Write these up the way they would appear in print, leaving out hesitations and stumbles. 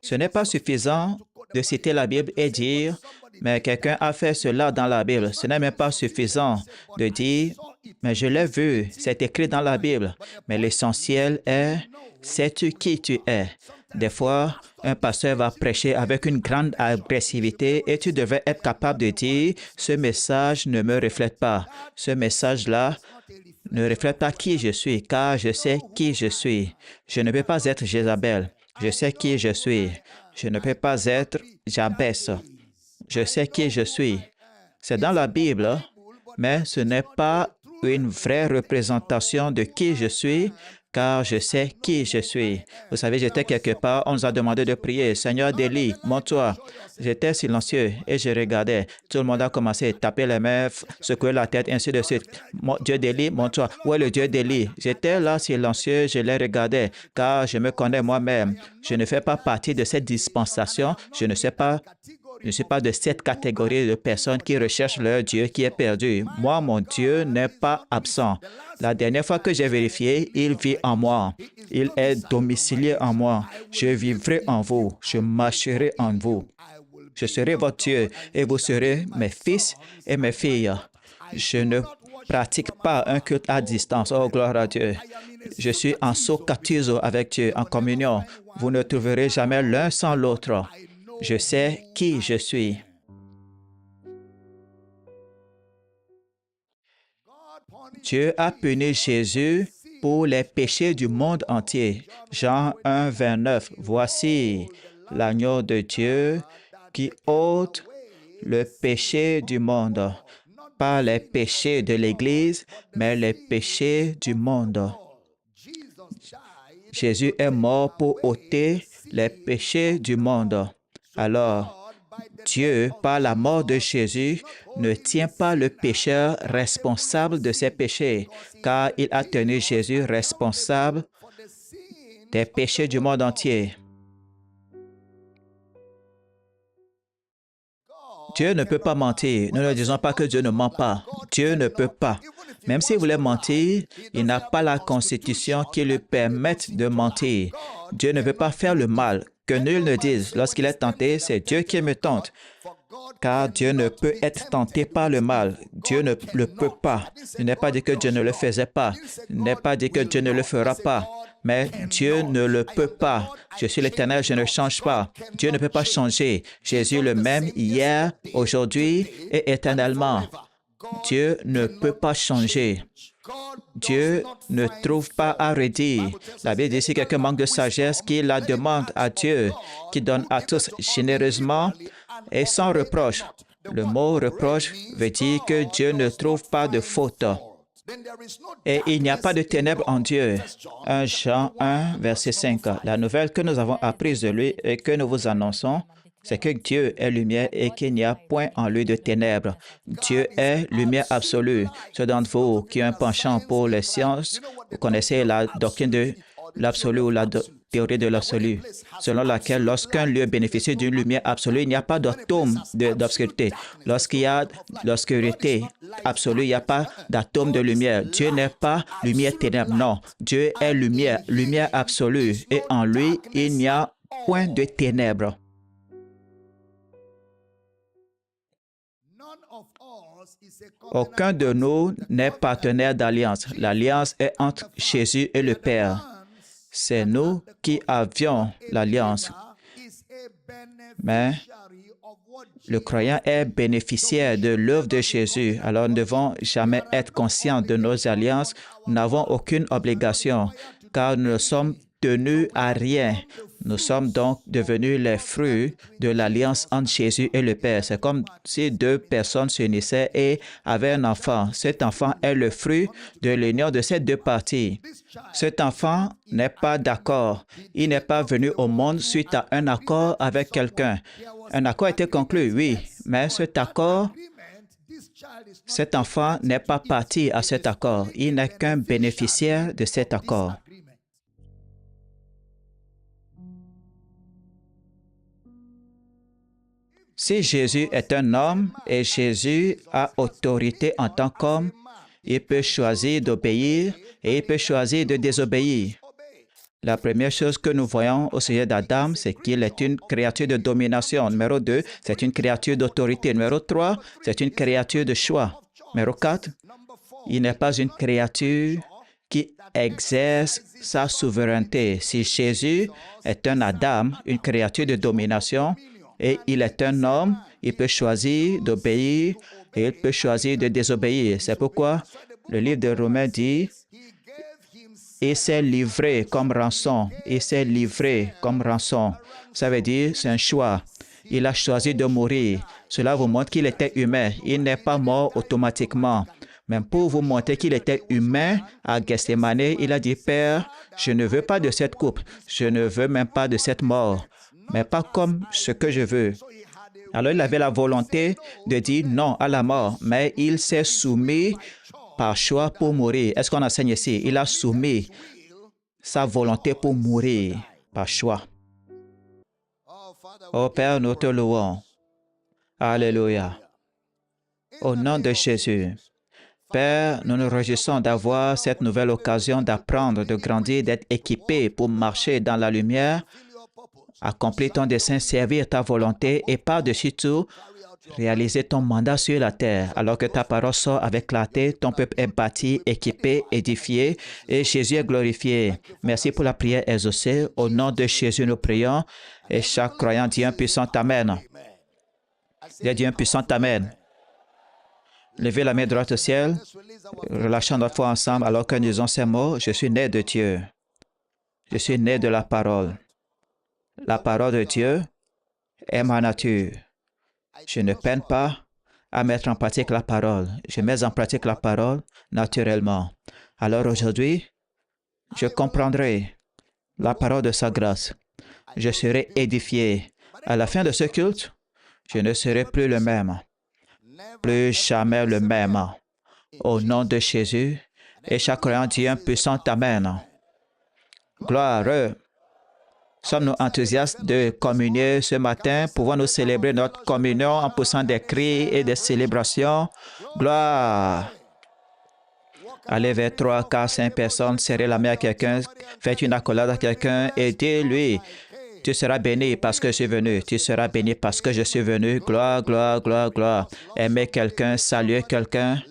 Ce n'est pas suffisant de citer la Bible et dire, mais quelqu'un a fait cela dans la Bible. Ce n'est même pas suffisant de dire, mais je l'ai vu, c'est écrit dans la Bible. Mais l'essentiel est, sais-tu qui tu es? Des fois, un pasteur va prêcher avec une grande agressivité et tu devrais être capable de dire, ce message ne me reflète pas. Ce message-là ne reflète pas qui je suis, car je sais qui je suis. Je ne peux pas être Jézabel. Je sais qui je suis. Je ne peux pas être Jabès. Je sais qui je suis. C'est dans la Bible, mais ce n'est pas une vraie représentation de qui je suis, car je sais qui je suis. Vous savez, j'étais quelque part, on nous a demandé de prier. Seigneur Délie, montre-toi. J'étais silencieux et je regardais. Tout le monde a commencé à taper les mains, secouer la tête, ainsi de suite. Dieu d'Élie, montre-toi. Où est le Dieu d'Élie? J'étais là silencieux, je les regardais, car je me connais moi-même. Je ne fais pas partie de cette dispensation. Je ne suis pas de cette catégorie de personnes qui recherchent leur Dieu qui est perdu. Moi, mon Dieu n'est pas absent. La dernière fois que j'ai vérifié, il vit en moi. Il est domicilié en moi. Je vivrai en vous. Je marcherai en vous. Je serai votre Dieu et vous serez mes fils et mes filles. Je ne pratique pas un culte à distance. Oh, gloire à Dieu. Je suis en socatizo avec Dieu, en communion. Vous ne trouverez jamais l'un sans l'autre. Je sais qui je suis. Dieu a puni Jésus pour les péchés du monde entier. Jean 1, 29. Voici l'agneau de Dieu qui ôte le péché du monde. Pas les péchés de l'Église, mais les péchés du monde. Jésus est mort pour ôter les péchés du monde. Alors, Dieu, par la mort de Jésus, ne tient pas le pécheur responsable de ses péchés, car il a tenu Jésus responsable des péchés du monde entier. Dieu ne peut pas mentir. Nous ne disons pas que Dieu ne ment pas. Dieu ne peut pas. Même s'il voulait mentir, il n'a pas la constitution qui lui permette de mentir. Dieu ne veut pas faire le mal. Que nul ne dise, lorsqu'il est tenté, c'est Dieu qui me tente. Car Dieu ne peut être tenté par le mal. Dieu ne le peut pas. Il n'est pas dit que Dieu ne le faisait pas. Il n'est pas dit que Dieu ne le fera pas. Mais Dieu ne le peut pas. Je suis l'Éternel, je ne change pas. Dieu ne peut pas changer. Jésus le même hier, aujourd'hui et éternellement. Dieu ne peut pas changer. Dieu ne trouve pas à redire. La Bible dit si quelqu'un manque de sagesse, qu'il la demande à Dieu, qui donne à tous généreusement et sans reproche. Le mot reproche veut dire que Dieu ne trouve pas de faute. Et il n'y a pas de ténèbres en Dieu. 1 Jean 1, verset 5. La nouvelle que nous avons apprise de lui et que nous vous annonçons, c'est que Dieu est lumière et qu'il n'y a point en lui de ténèbres. Dieu est lumière absolue. Ceux d'entre vous qui ont un penchant pour les sciences, vous connaissez la doctrine de l'absolu ou la théorie de l'absolu, selon laquelle lorsqu'un lieu bénéficie d'une lumière absolue, il n'y a pas d'atome d'obscurité. Lorsqu'il y a l'obscurité absolue, il n'y a pas d'atome de lumière. Dieu n'est pas lumière ténèbres, non. Dieu est lumière, lumière absolue, et en lui, il n'y a point de ténèbres. Aucun de nous n'est partenaire d'alliance. L'alliance est entre Jésus et le Père. C'est nous qui avions l'alliance. Mais le croyant est bénéficiaire de l'œuvre de Jésus. Alors, nous ne devons jamais être conscients de nos alliances. Nous n'avons aucune obligation, car nous ne sommes tenus à rien. Nous sommes donc devenus les fruits de l'alliance entre Jésus et le Père. C'est comme si deux personnes s'unissaient et avaient un enfant. Cet enfant est le fruit de l'union de ces deux parties. Cet enfant n'est pas d'accord. Il n'est pas venu au monde suite à un accord avec quelqu'un. Un accord a été conclu, oui, mais cet enfant n'est pas parti à cet accord. Il n'est qu'un bénéficiaire de cet accord. Si Jésus est un homme et Jésus a autorité en tant qu'homme, il peut choisir d'obéir et il peut choisir de désobéir. La première chose que nous voyons au sujet d'Adam, c'est qu'il est une créature de domination. Numéro 2, c'est une créature d'autorité. Numéro 3, c'est une créature de choix. Numéro 4, il n'est pas une créature qui exerce sa souveraineté. Si Jésus est un Adam, une créature de domination, et il est un homme, il peut choisir d'obéir et il peut choisir de désobéir. C'est pourquoi le livre de Romains dit, il s'est livré comme rançon. Il s'est livré comme rançon. Ça veut dire, c'est un choix. Il a choisi de mourir. Cela vous montre qu'il était humain. Il n'est pas mort automatiquement. Même pour vous montrer qu'il était humain, à Gethsemane, il a dit, Père, je ne veux pas de cette coupe. Je ne veux même pas de cette mort. Mais pas comme ce que je veux. Alors, il avait la volonté de dire non à la mort, mais il s'est soumis par choix pour mourir. Est-ce qu'on enseigne ici? Il a soumis sa volonté pour mourir par choix. Oh Père, nous te louons. Alléluia. Au nom de Jésus. Père, nous nous réjouissons d'avoir cette nouvelle occasion d'apprendre, de grandir, d'être équipés pour marcher dans la lumière, accomplir ton dessein, servir ta volonté et par-dessus tout, réaliser ton mandat sur la terre. Alors que ta parole sort avec clarté, ton peuple est bâti, équipé, édifié et Jésus est glorifié. Merci pour la prière exaucée. Au nom de Jésus, nous prions et chaque croyant dit un puissant Amen. Dis un puissant Amen. Levez la main droite au ciel, relâchons notre foi ensemble alors que nous disons ces mots. Je suis né de Dieu. Je suis né de la parole. La parole de Dieu est ma nature. Je ne peine pas à mettre en pratique la parole. Je mets en pratique la parole naturellement. Alors aujourd'hui, je comprendrai la parole de sa grâce. Je serai édifié. À la fin de ce culte, je ne serai plus le même. Plus jamais le même. Au nom de Jésus, et chaque croyant dit un puissant Amen. Gloire. Sommes-nous enthousiastes de communier ce matin? Pouvons-nous célébrer notre communion en poussant des cris et des célébrations? Gloire! Allez vers 3, 4, 5 personnes, serrez la main à quelqu'un, faites une accolade à quelqu'un et dites-lui, tu seras béni parce que je suis venu. Tu seras béni parce que je suis venu. Gloire, gloire, gloire, gloire. Aimez quelqu'un, saluez quelqu'un.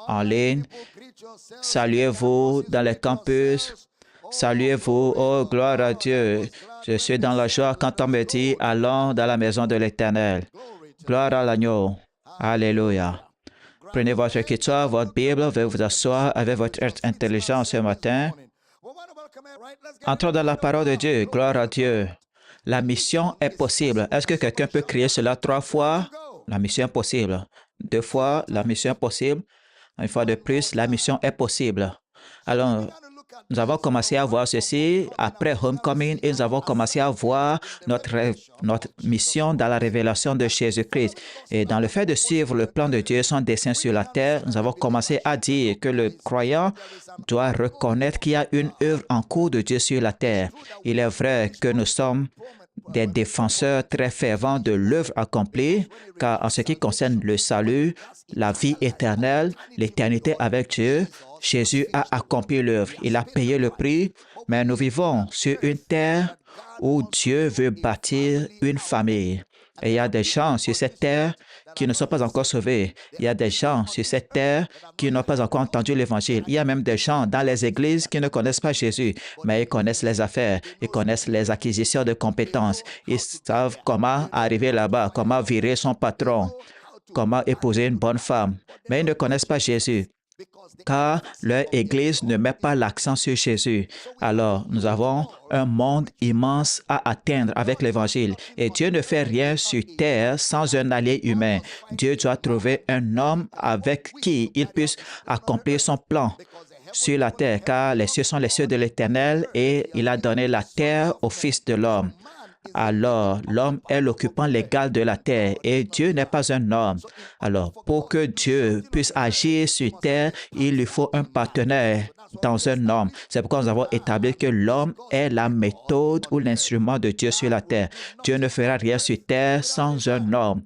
En ligne, saluez-vous dans les campus, saluez-vous, oh gloire à Dieu. Je suis dans la joie quand on me dit, allons dans la maison de l'Éternel. Gloire à l'agneau. Alléluia. Prenez votre écriture, votre Bible, veuillez vous asseoir avec votre intelligence ce matin. Entrons dans la parole de Dieu. Gloire à Dieu. La mission est possible. Est-ce que quelqu'un peut crier cela 3 fois? La mission est possible. 2 fois, la mission est possible. Une fois de plus, la mission est possible. Alors, nous avons commencé à voir ceci après Homecoming et nous avons commencé à voir notre mission dans la révélation de Jésus-Christ. Et dans le fait de suivre le plan de Dieu, son dessein sur la terre, nous avons commencé à dire que le croyant doit reconnaître qu'il y a une œuvre en cours de Dieu sur la terre. Il est vrai que nous sommes des défenseurs très fervents de l'œuvre accomplie, car en ce qui concerne le salut, la vie éternelle, l'éternité avec Dieu, Jésus a accompli l'œuvre. Il a payé le prix, mais nous vivons sur une terre où Dieu veut bâtir une famille. Et il y a des gens sur cette terre qui ne sont pas encore sauvés. Il y a des gens sur cette terre qui n'ont pas encore entendu l'Évangile. Il y a même des gens dans les églises qui ne connaissent pas Jésus, mais ils connaissent les affaires, ils connaissent les acquisitions de compétences. Ils savent comment arriver là-bas, comment virer son patron, comment épouser une bonne femme, mais ils ne connaissent pas Jésus, car leur Église ne met pas l'accent sur Jésus. Alors, nous avons un monde immense à atteindre avec l'Évangile. Et Dieu ne fait rien sur terre sans un allié humain. Dieu doit trouver un homme avec qui il puisse accomplir son plan sur la terre, car les cieux sont les cieux de l'Éternel et il a donné la terre au Fils de l'homme. Alors, l'homme est l'occupant légal de la terre et Dieu n'est pas un homme. Alors, pour que Dieu puisse agir sur terre, il lui faut un partenaire dans un homme. C'est pourquoi nous avons établi que l'homme est la méthode ou l'instrument de Dieu sur la terre. Dieu ne fera rien sur terre sans un homme.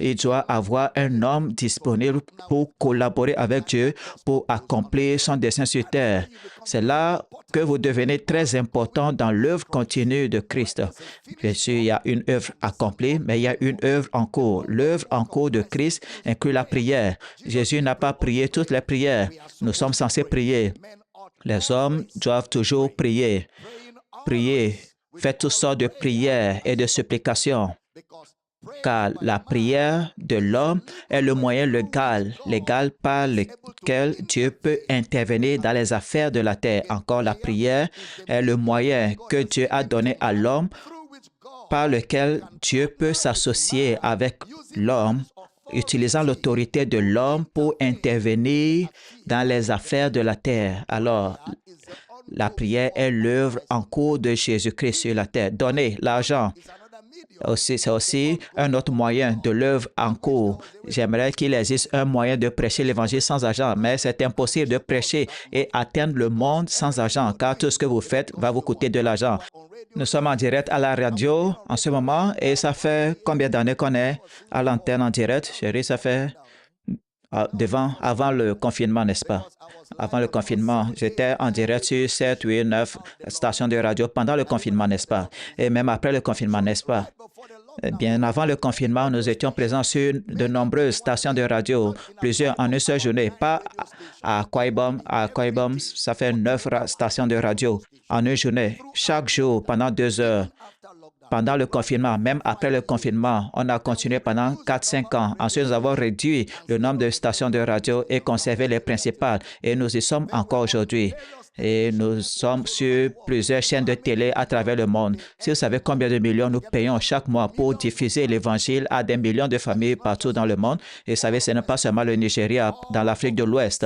il doit avoir un homme disponible pour collaborer avec Dieu, pour accomplir son dessein sur terre. C'est là que vous devenez très important dans l'œuvre continue de Christ. Bien sûr, il y a une œuvre accomplie, mais il y a une œuvre en cours. L'œuvre en cours de Christ inclut la prière. Jésus n'a pas prié toutes les prières. Nous sommes censés prier. Les hommes doivent toujours prier. Prier. Faites toutes sortes de prières et de supplications. Car la prière de l'homme est le moyen légal par lequel Dieu peut intervenir dans les affaires de la terre. Encore, la prière est le moyen que Dieu a donné à l'homme par lequel Dieu peut s'associer avec l'homme, utilisant l'autorité de l'homme pour intervenir dans les affaires de la terre. Alors, la prière est l'œuvre en cours de Jésus-Christ sur la terre. Donner l'argent. C'est aussi un autre moyen de l'œuvre en cours. J'aimerais qu'il existe un moyen de prêcher l'Évangile sans argent, mais c'est impossible de prêcher et atteindre le monde sans argent, car tout ce que vous faites va vous coûter de l'argent. Nous sommes en direct à la radio en ce moment et ça fait combien d'années qu'on est à l'antenne en direct, chérie? Ça fait avant le confinement, n'est-ce pas? Avant le confinement, j'étais en direct sur 7, 8, 9 stations de radio pendant le confinement, n'est-ce pas? Et même après le confinement, n'est-ce pas? Bien avant le confinement, nous étions présents sur de nombreuses stations de radio, plusieurs en une seule journée, pas à Quaibom. À Quaibom, ça fait 9 stations de radio en une journée, chaque jour pendant 2 heures. Pendant le confinement, même après le confinement, on a continué pendant 4-5 ans. Ensuite, nous avons réduit le nombre de stations de radio et conservé les principales. Et nous y sommes encore aujourd'hui. Et nous sommes sur plusieurs chaînes de télé à travers le monde. Si vous savez combien de millions nous payons chaque mois pour diffuser l'Évangile à des millions de familles partout dans le monde, et vous savez, ce n'est pas seulement le Nigeria, dans l'Afrique de l'Ouest,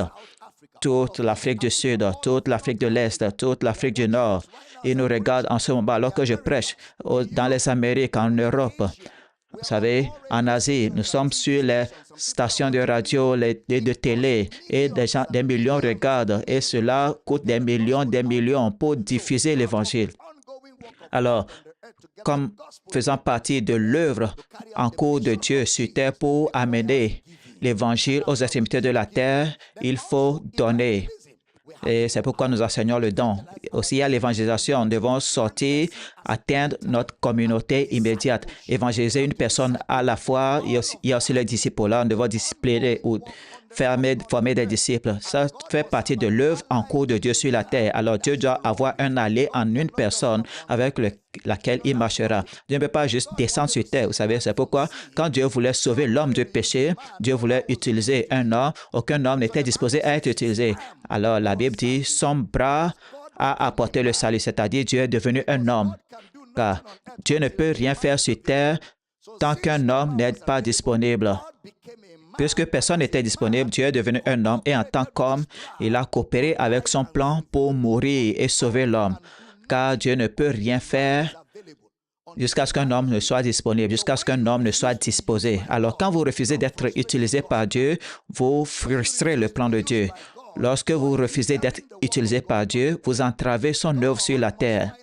toute l'Afrique du Sud, toute l'Afrique de l'Est, toute l'Afrique du Nord. Ils nous regardent en ce moment alors que je prêche dans les Amériques, en Europe. Vous savez, en Asie, nous sommes sur les stations de radio, de télé, et des millions regardent, et cela coûte des millions pour diffuser l'Évangile. Alors, comme faisant partie de l'œuvre en cours de Dieu sur terre pour amener l'Évangile aux extrémités de la terre, il faut donner. Et c'est pourquoi nous enseignons le don. Aussi, il y a l'évangélisation. Nous devons sortir, atteindre notre communauté immédiate. Évangéliser une personne à la fois. Il y a aussi le disciple-là. Nous devons discipliner ou former des disciples. Ça fait partie de l'œuvre en cours de Dieu sur la terre. Alors, Dieu doit avoir un allié en une personne avec laquelle il marchera. Dieu ne peut pas juste descendre sur terre. Vous savez, c'est pourquoi quand Dieu voulait sauver l'homme du péché, Dieu voulait utiliser un homme. Aucun homme n'était disposé à être utilisé. Alors, la Bible dit, son bras a apporté le salut, c'est-à-dire Dieu est devenu un homme. Car Dieu ne peut rien faire sur terre tant qu'un homme n'est pas disponible. Puisque personne n'était disponible, Dieu est devenu un homme et en tant qu'homme, il a coopéré avec son plan pour mourir et sauver l'homme. Car Dieu ne peut rien faire jusqu'à ce qu'un homme ne soit disponible, jusqu'à ce qu'un homme ne soit disposé. Alors, quand vous refusez d'être utilisé par Dieu, vous frustrez le plan de Dieu. Lorsque vous refusez d'être utilisé par Dieu, vous entravez son œuvre sur la terre.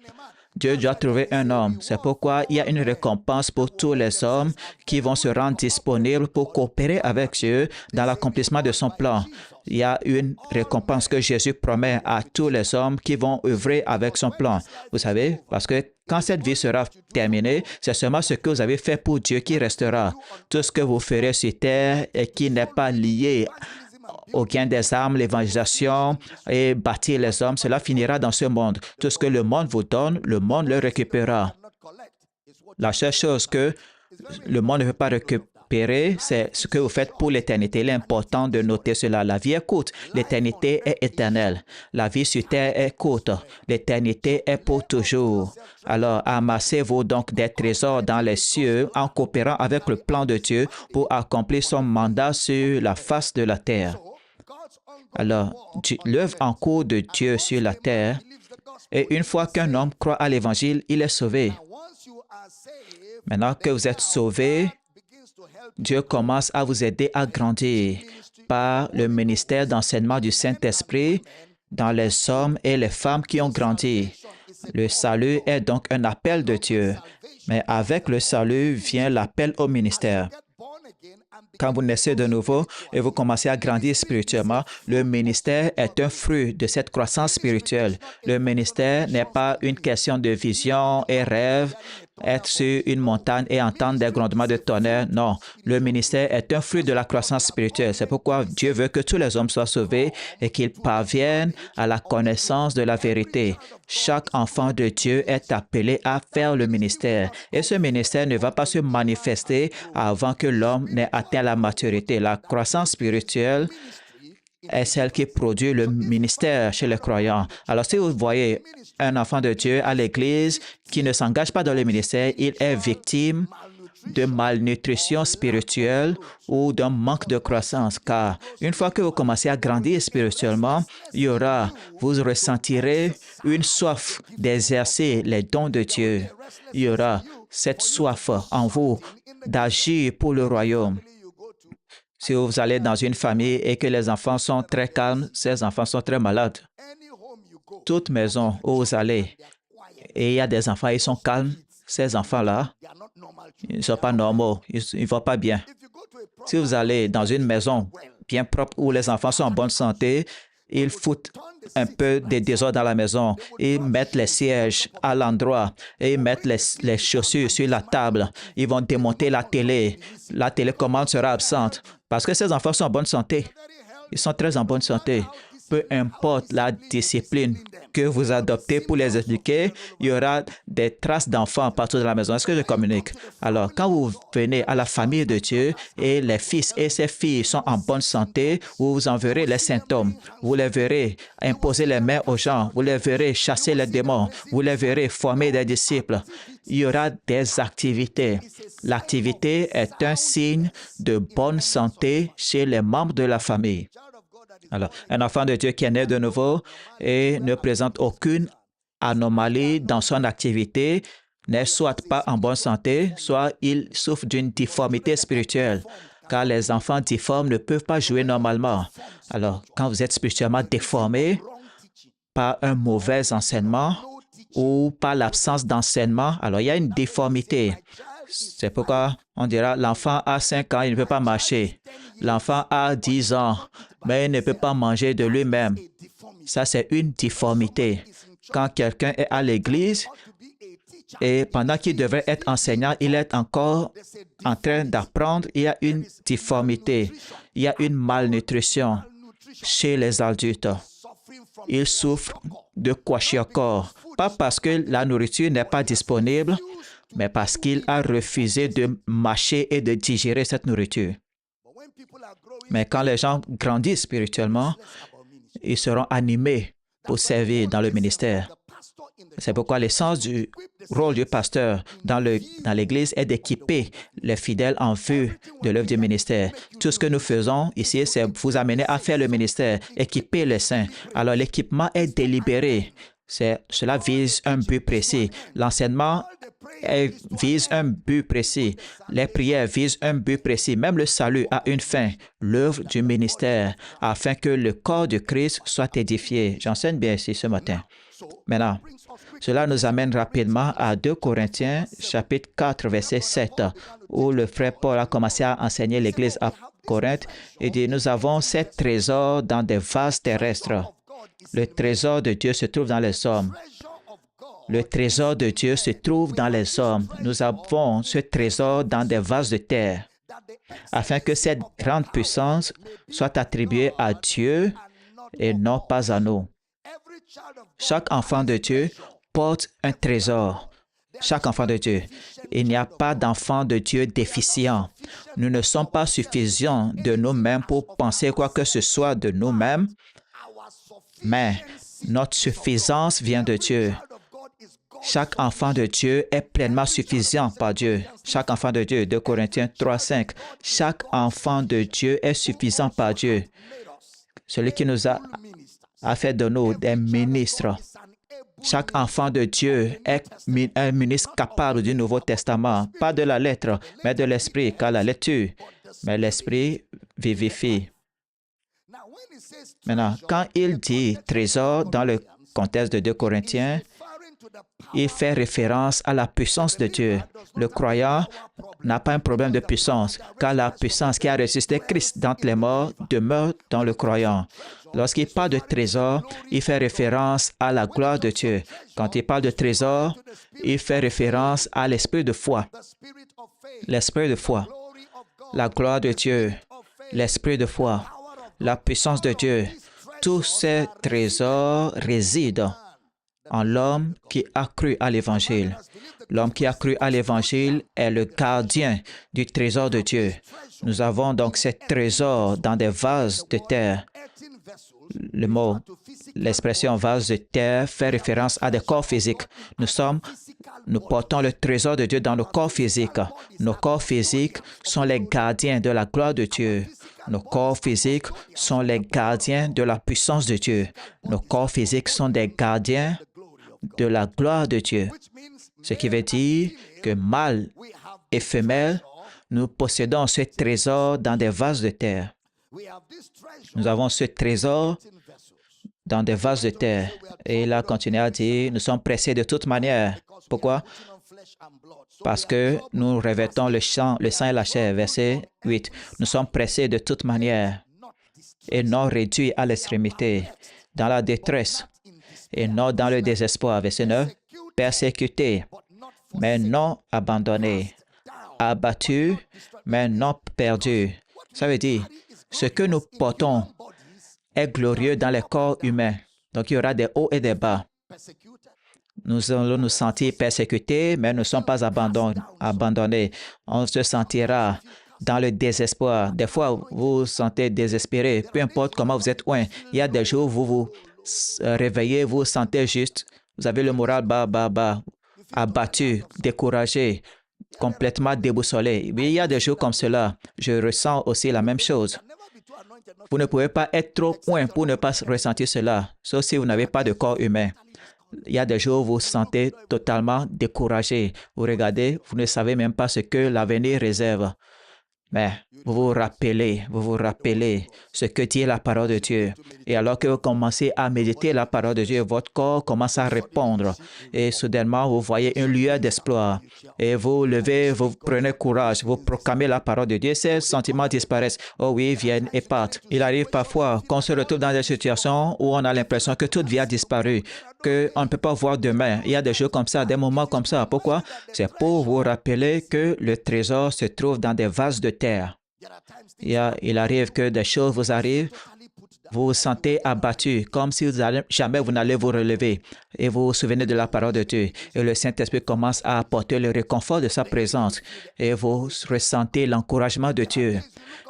Dieu doit trouver un homme. C'est pourquoi il y a une récompense pour tous les hommes qui vont se rendre disponibles pour coopérer avec Dieu dans l'accomplissement de son plan. Il y a une récompense que Jésus promet à tous les hommes qui vont œuvrer avec son plan. Vous savez, parce que quand cette vie sera terminée, c'est seulement ce que vous avez fait pour Dieu qui restera. Tout ce que vous ferez sur terre et qui n'est pas lié au gain des âmes, l'évangélisation et bâtir les hommes, cela finira dans ce monde. Tout ce que le monde vous donne, le monde le récupérera. La seule chose que le monde ne peut pas récupérer, c'est ce que vous faites pour l'éternité. Il est important de noter cela. La vie est courte, l'éternité est éternelle. La vie sur terre est courte, l'éternité est pour toujours. Alors, amassez-vous donc des trésors dans les cieux en coopérant avec le plan de Dieu pour accomplir son mandat sur la face de la terre. Alors, l'œuvre en cours de Dieu sur la terre, et une fois qu'un homme croit à l'Évangile, il est sauvé. Maintenant que vous êtes sauvé, Dieu commence à vous aider à grandir par le ministère d'enseignement du Saint-Esprit dans les hommes et les femmes qui ont grandi. Le salut est donc un appel de Dieu, mais avec le salut vient l'appel au ministère. Quand vous naissez de nouveau et vous commencez à grandir spirituellement, le ministère est un fruit de cette croissance spirituelle. Le ministère n'est pas une question de vision et rêve, être sur une montagne et entendre des grondements de tonnerre. Non, le ministère est un fruit de la croissance spirituelle. C'est pourquoi Dieu veut que tous les hommes soient sauvés et qu'ils parviennent à la connaissance de la vérité. Chaque enfant de Dieu est appelé à faire le ministère. Et ce ministère ne va pas se manifester avant que l'homme n'ait atteint la maturité. La croissance spirituelle est celle qui produit le ministère chez les croyants. Alors, si vous voyez un enfant de Dieu à l'Église qui ne s'engage pas dans le ministère, il est victime de malnutrition spirituelle ou d'un manque de croissance. Car une fois que vous commencez à grandir spirituellement, vous ressentirez une soif d'exercer les dons de Dieu. Il y aura cette soif en vous d'agir pour le royaume. Si vous allez dans une famille et que les enfants sont très calmes, ces enfants sont très malades. Toute maison où vous allez et il y a des enfants, ils sont calmes, ces enfants-là, ils ne sont pas normaux, ils ne vont pas bien. Si vous allez dans une maison bien propre où les enfants sont en bonne santé, ils foutent un peu de désordre dans la maison. Ils mettent les sièges à l'endroit et ils mettent les chaussures sur la table. Ils vont démonter la télé. La télécommande sera absente parce que ces enfants sont en bonne santé. Ils sont très en bonne santé. Peu importe la discipline que vous adoptez pour les éduquer, il y aura des traces d'enfants partout dans la maison. Est-ce que je communique? Alors, quand vous venez à la famille de Dieu et les fils et ses filles sont en bonne santé, vous en verrez les symptômes. Vous les verrez imposer les mains aux gens. Vous les verrez chasser les démons. Vous les verrez former des disciples. Il y aura des activités. L'activité est un signe de bonne santé chez les membres de la famille. Alors, un enfant de Dieu qui est né de nouveau et ne présente aucune anomalie dans son activité n'est soit pas en bonne santé, soit il souffre d'une difformité spirituelle, car les enfants difformes ne peuvent pas jouer normalement. Alors, quand vous êtes spirituellement déformé par un mauvais enseignement ou par l'absence d'enseignement, alors il y a une difformité. C'est pourquoi on dira l'enfant a 5 ans, il ne peut pas marcher. L'enfant a 10 ans, mais il ne peut pas manger de lui-même. Ça, c'est une difformité. Quand quelqu'un est à l'église et pendant qu'il devrait être enseignant, il est encore en train d'apprendre, il y a une difformité, il y a une malnutrition chez les adultes. Ils souffrent de kwashiorkor, pas parce que la nourriture n'est pas disponible, mais parce qu'il a refusé de mâcher et de digérer cette nourriture. Mais quand les gens grandissent spirituellement, ils seront animés pour servir dans le ministère. C'est pourquoi l'essence du rôle du pasteur dans l'Église est d'équiper les fidèles en vue de l'œuvre du ministère. Tout ce que nous faisons ici, c'est vous amener à faire le ministère, équiper les saints. Alors l'équipement est délibéré. Cela vise un but précis. L'enseignement vise un but précis. Les prières visent un but précis. Même le salut a une fin, l'œuvre du ministère, afin que le corps de Christ soit édifié. J'enseigne bien ici ce matin. Maintenant, cela nous amène rapidement à 2 Corinthiens, chapitre 4, verset 7, où le frère Paul a commencé à enseigner l'Église à Corinthe. Il dit, nous avons ces trésors dans des vases terrestres. Le trésor de Dieu se trouve dans les hommes. Le trésor de Dieu se trouve dans les hommes. Nous avons ce trésor dans des vases de terre, afin que cette grande puissance soit attribuée à Dieu et non pas à nous. Chaque enfant de Dieu porte un trésor. Chaque enfant de Dieu. Il n'y a pas d'enfant de Dieu déficient. Nous ne sommes pas suffisants de nous-mêmes pour penser quoi que ce soit de nous-mêmes, mais notre suffisance vient de Dieu. Chaque enfant de Dieu est pleinement suffisant par Dieu. Chaque enfant de Dieu, 2 Corinthiens 3, 5. Chaque enfant de Dieu est suffisant par Dieu. Celui qui nous a fait de nous des ministres. Chaque enfant de Dieu est un ministre capable du Nouveau Testament, pas de la lettre, mais de l'esprit, car la lettre tue, mais l'esprit vivifie. Maintenant, quand il dit trésor dans le contexte de 2 Corinthiens, il fait référence à la puissance de Dieu. Le croyant n'a pas un problème de puissance, car la puissance qui a ressuscité Christ d'entre les morts demeure dans le croyant. Lorsqu'il parle de trésor, il fait référence à la gloire de Dieu. Quand il parle de trésor, il fait référence à l'esprit de foi. L'esprit de foi, la gloire de Dieu, l'esprit de foi, la puissance de Dieu. Tous ces trésors résident en l'homme qui a cru à l'Évangile. L'homme qui a cru à l'Évangile est le gardien du trésor de Dieu. Nous avons donc ces trésors dans des vases de terre. Le mot, l'expression vase de terre fait référence à des corps physiques. Nous portons le trésor de Dieu dans nos corps physiques. Nos corps physiques sont les gardiens de la gloire de Dieu. Nos corps physiques sont les gardiens de la puissance de Dieu. Nos corps physiques sont des gardiens de la gloire de Dieu. Ce qui veut dire que mâle et femelle, nous possédons ce trésor dans des vases de terre. Nous avons ce trésor dans des vases de terre. Et il a continué à dire, nous sommes pressés de toute manière. Pourquoi? Parce que nous revêtons le sang et la chair. Verset 8. Nous sommes pressés de toute manière et non réduits à l'extrémité, dans la détresse et non dans le désespoir. Verset 9. Persécutés, mais non abandonnés. Abattus, mais non perdus. Ça veut dire, ce que nous portons est glorieux dans les corps humains. Donc, il y aura des hauts et des bas. Nous allons nous sentir persécutés, mais nous ne sommes pas abandonnés. On se sentira dans le désespoir. Des fois, vous vous sentez désespéré, peu importe comment vous êtes loin. Il y a des jours où vous vous réveillez, vous vous sentez juste, vous avez le moral bas, abattu, découragé, complètement déboussolé. Mais il y a des jours comme cela. Je ressens aussi la même chose. Vous ne pouvez pas être trop loin pour ne pas ressentir cela, sauf si vous n'avez pas de corps humain. Il y a des jours où vous vous sentez totalement découragé. Vous regardez, vous ne savez même pas ce que l'avenir réserve. Mais vous vous rappelez ce que dit la parole de Dieu. Et alors que vous commencez à méditer la parole de Dieu, votre corps commence à répondre. Et soudainement, vous voyez une lueur d'espoir. Et vous levez, vous prenez courage, vous proclamez la parole de Dieu. Ces sentiments disparaissent. Oh oui, viennent et partent. Il arrive parfois qu'on se retrouve dans des situations où on a l'impression que toute vie a disparu, qu'on ne peut pas voir demain. Il y a des jours comme ça, des moments comme ça. Pourquoi? C'est pour vous rappeler que le trésor se trouve dans des vases de terre. Il arrive que des choses vous arrivent, vous vous sentez abattu, comme si jamais vous n'allez vous relever. Et vous vous souvenez de la parole de Dieu. Et le Saint-Esprit commence à apporter le réconfort de sa présence. Et vous ressentez l'encouragement de Dieu.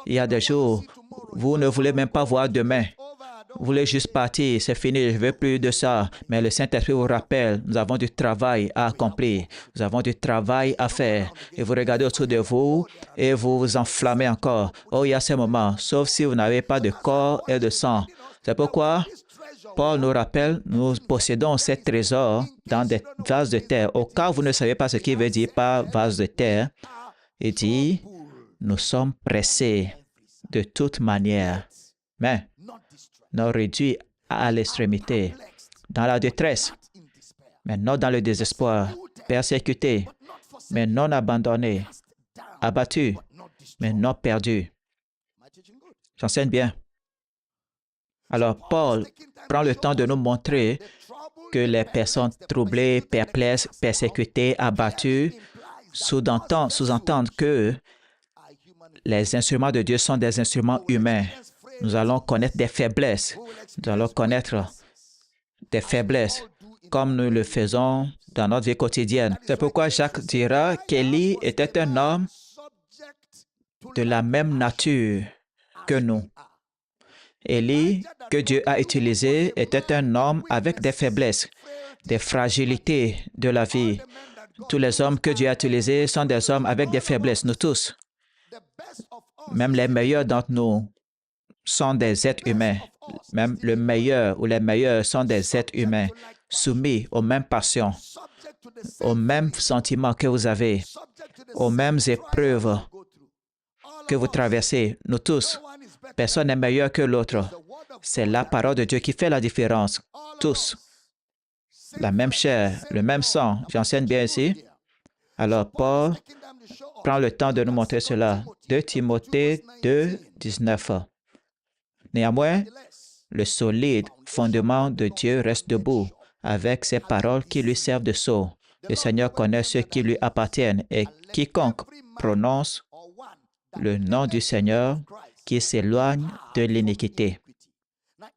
Il y a des jours, vous ne voulez même pas voir demain. Vous voulez juste partir, c'est fini, je ne veux plus de ça. Mais le Saint-Esprit vous rappelle, nous avons du travail à accomplir, nous avons du travail à faire. Et vous regardez autour de vous et vous vous enflammez encore. Oh, il y a ces moments, sauf si vous n'avez pas de corps et de sang. C'est pourquoi Paul nous rappelle, nous possédons ces trésors dans des vases de terre. Au cas où vous ne savez pas ce qu'il veut dire par vase de terre, il dit, nous sommes pressés de toute manière, mais non réduits à l'extrémité, dans la détresse, mais non dans le désespoir, persécutés, mais non abandonnés, abattus, mais non perdus. J'enseigne bien. Alors, Paul prend le temps de nous montrer que les personnes troublées, perplexes, persécutées, abattues, sous-entendent que les instruments de Dieu sont des instruments humains. Nous allons connaître des faiblesses. Nous allons connaître des faiblesses comme nous le faisons dans notre vie quotidienne. C'est pourquoi Jacques dira qu'Élie était un homme de la même nature que nous. Élie, que Dieu a utilisé, était un homme avec des faiblesses, des fragilités de la vie. Tous les hommes que Dieu a utilisés sont des hommes avec des faiblesses, nous tous. Même les meilleurs d'entre nous sont des êtres humains. Même le meilleur ou les meilleurs sont des êtres humains, soumis aux mêmes passions, aux mêmes sentiments que vous avez, aux mêmes épreuves que vous traversez. Nous tous, personne n'est meilleur que l'autre. C'est la parole de Dieu qui fait la différence. Tous. la même chair, le même sang. J'enseigne bien ici. Alors, Paul prend le temps de nous montrer cela. 2 Timothée 2, 19. Néanmoins, le solide fondement de Dieu reste debout avec ses paroles qui lui servent de sceau. Le Seigneur connaît ceux qui lui appartiennent et quiconque prononce le nom du Seigneur qui s'éloigne de l'iniquité.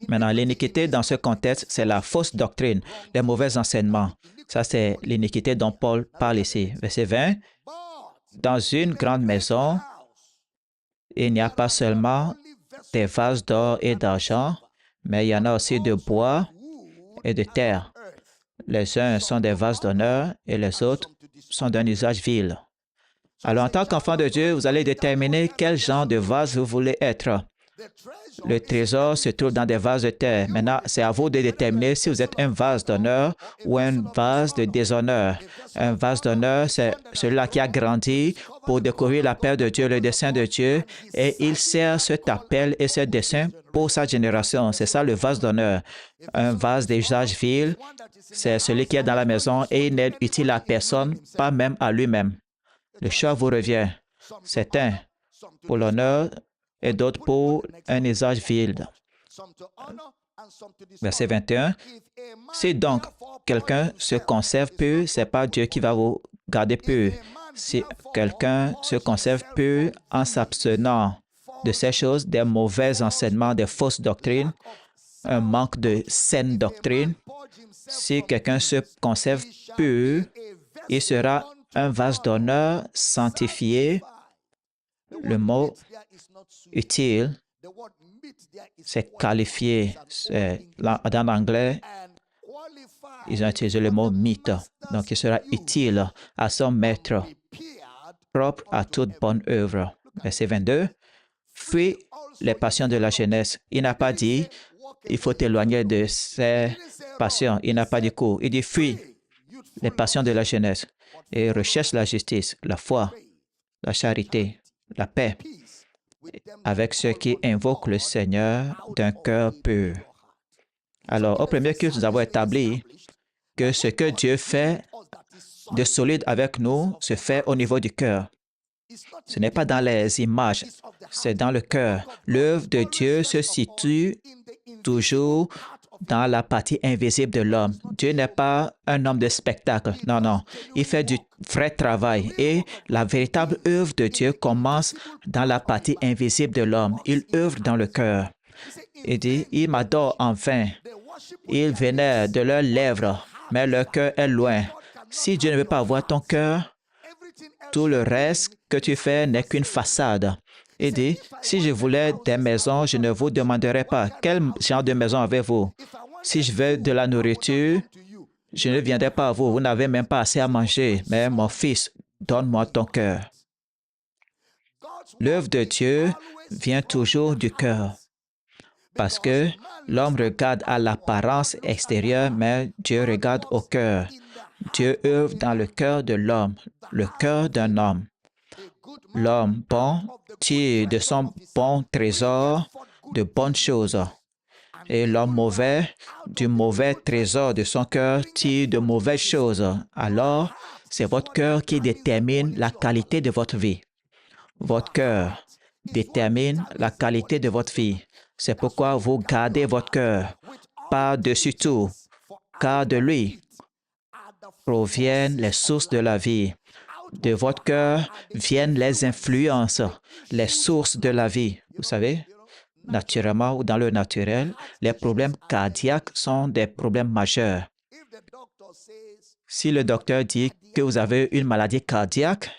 Maintenant, l'iniquité dans ce contexte, c'est la fausse doctrine, les mauvais enseignements. Ça, c'est l'iniquité dont Paul parle ici. Verset 20. Dans une grande maison, il n'y a pas seulement des vases d'or et d'argent, mais il y en a aussi de bois et de terre. Les uns sont des vases d'honneur et les autres sont d'un usage vil. Alors, en tant qu'enfant de Dieu, vous allez déterminer quel genre de vase vous voulez être. Le trésor se trouve dans des vases de terre. Maintenant, c'est à vous de déterminer si vous êtes un vase d'honneur ou un vase de déshonneur. Un vase d'honneur, c'est celui-là qui a grandi pour découvrir la paix de Dieu, le dessein de Dieu, et il sert cet appel et ce dessein pour sa génération. C'est ça le vase d'honneur. Un vase d'usage vil, c'est celui qui est dans la maison et il n'est utile à personne, pas même à lui-même. Le choix vous revient. Certains pour l'honneur et d'autres pour un usage vil. Verset 21. Si donc quelqu'un se conserve pur, ce n'est pas Dieu qui va vous garder pur. Si quelqu'un se conserve pur en s'abstenant de ces choses, des mauvais enseignements, des fausses doctrines, un manque de saine doctrine, si quelqu'un se conserve pur, il sera un vase d'honneur sanctifié. Le mot utile, c'est qualifié. Dans l'anglais, ils ont utilisé le mot mythe. Donc, il sera utile à son maître, propre à toute bonne œuvre. Verset 22. Fuis les passions de la jeunesse. Il n'a pas dit, il faut t'éloigner de ces passions. Il n'a pas dit quoi. Il dit, fuis les passions de la jeunesse et recherche la justice, la foi, la charité, la paix, avec ceux qui invoquent le Seigneur d'un cœur pur. Alors, au premier culte, nous avons établi que ce que Dieu fait de solide avec nous se fait au niveau du cœur. Ce n'est pas dans les images, c'est dans le cœur. L'œuvre de Dieu se situe toujours dans la partie invisible de l'homme. Dieu n'est pas un homme de spectacle. Non, non. Il fait du vrai travail et la véritable œuvre de Dieu commence dans la partie invisible de l'homme. Il œuvre dans le cœur. Il dit, ils m'adorent en vain. Ils vénèrent de leurs lèvres, mais leur cœur est loin. Si Dieu ne veut pas voir ton cœur, tout le reste que tu fais n'est qu'une façade. Il dit, si je voulais des maisons, je ne vous demanderais pas, quel genre de maison avez-vous? Si je veux de la nourriture, je ne viendrai pas à vous. Vous n'avez même pas assez à manger. Mais mon fils, donne-moi ton cœur. L'œuvre de Dieu vient toujours du cœur. Parce que l'homme regarde à l'apparence extérieure, mais Dieu regarde au cœur. Dieu œuvre dans le cœur de l'homme, le cœur d'un homme. L'homme bon tire de son bon trésor de bonnes choses. Et l'homme mauvais, du mauvais trésor de son cœur, tire de mauvaises choses. Alors, c'est votre cœur qui détermine la qualité de votre vie. Votre cœur détermine la qualité de votre vie. C'est pourquoi vous gardez votre cœur par-dessus tout, car de lui proviennent les sources de la vie. De votre cœur viennent les influences, les sources de la vie. Vous savez, naturellement ou dans le naturel, les problèmes cardiaques sont des problèmes majeurs. Si le docteur dit que vous avez une maladie cardiaque,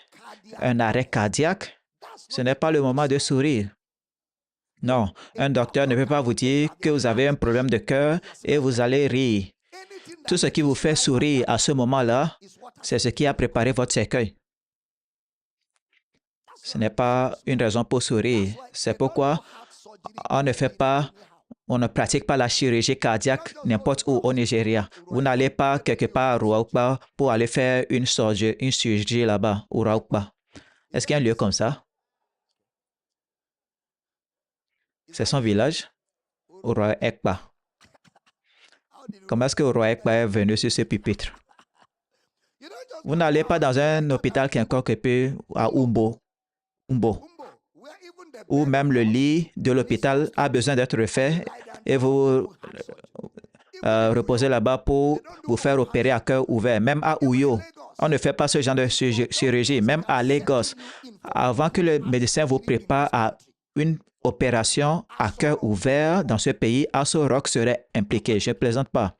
un arrêt cardiaque, ce n'est pas le moment de sourire. Non, un docteur ne peut pas vous dire que vous avez un problème de cœur et vous allez rire. Tout ce qui vous fait sourire à ce moment-là, c'est ce qui a préparé votre cercueil. Ce n'est pas une raison pour sourire. C'est pourquoi on ne pratique pas la chirurgie cardiaque n'importe où au Nigeria. Vous n'allez pas quelque part à Rouaoukba pour aller faire une chirurgie là-bas, au Rouaoukba. Est-ce qu'il y a un lieu comme ça? C'est son village, au Rouaoukba. Comment est-ce que Roi Ekpa est venu sur ce pupitre? Vous n'allez pas dans un hôpital qui est encore occupé à Umbo, où même le lit de l'hôpital a besoin d'être refait et vous reposez là-bas pour vous faire opérer à cœur ouvert. Même à Uyo, on ne fait pas ce genre de chirurgie. Même à Lagos, avant que le médecin vous prépare à une opération à cœur ouvert dans ce pays, Aso Rock serait impliqué. Je ne plaisante pas.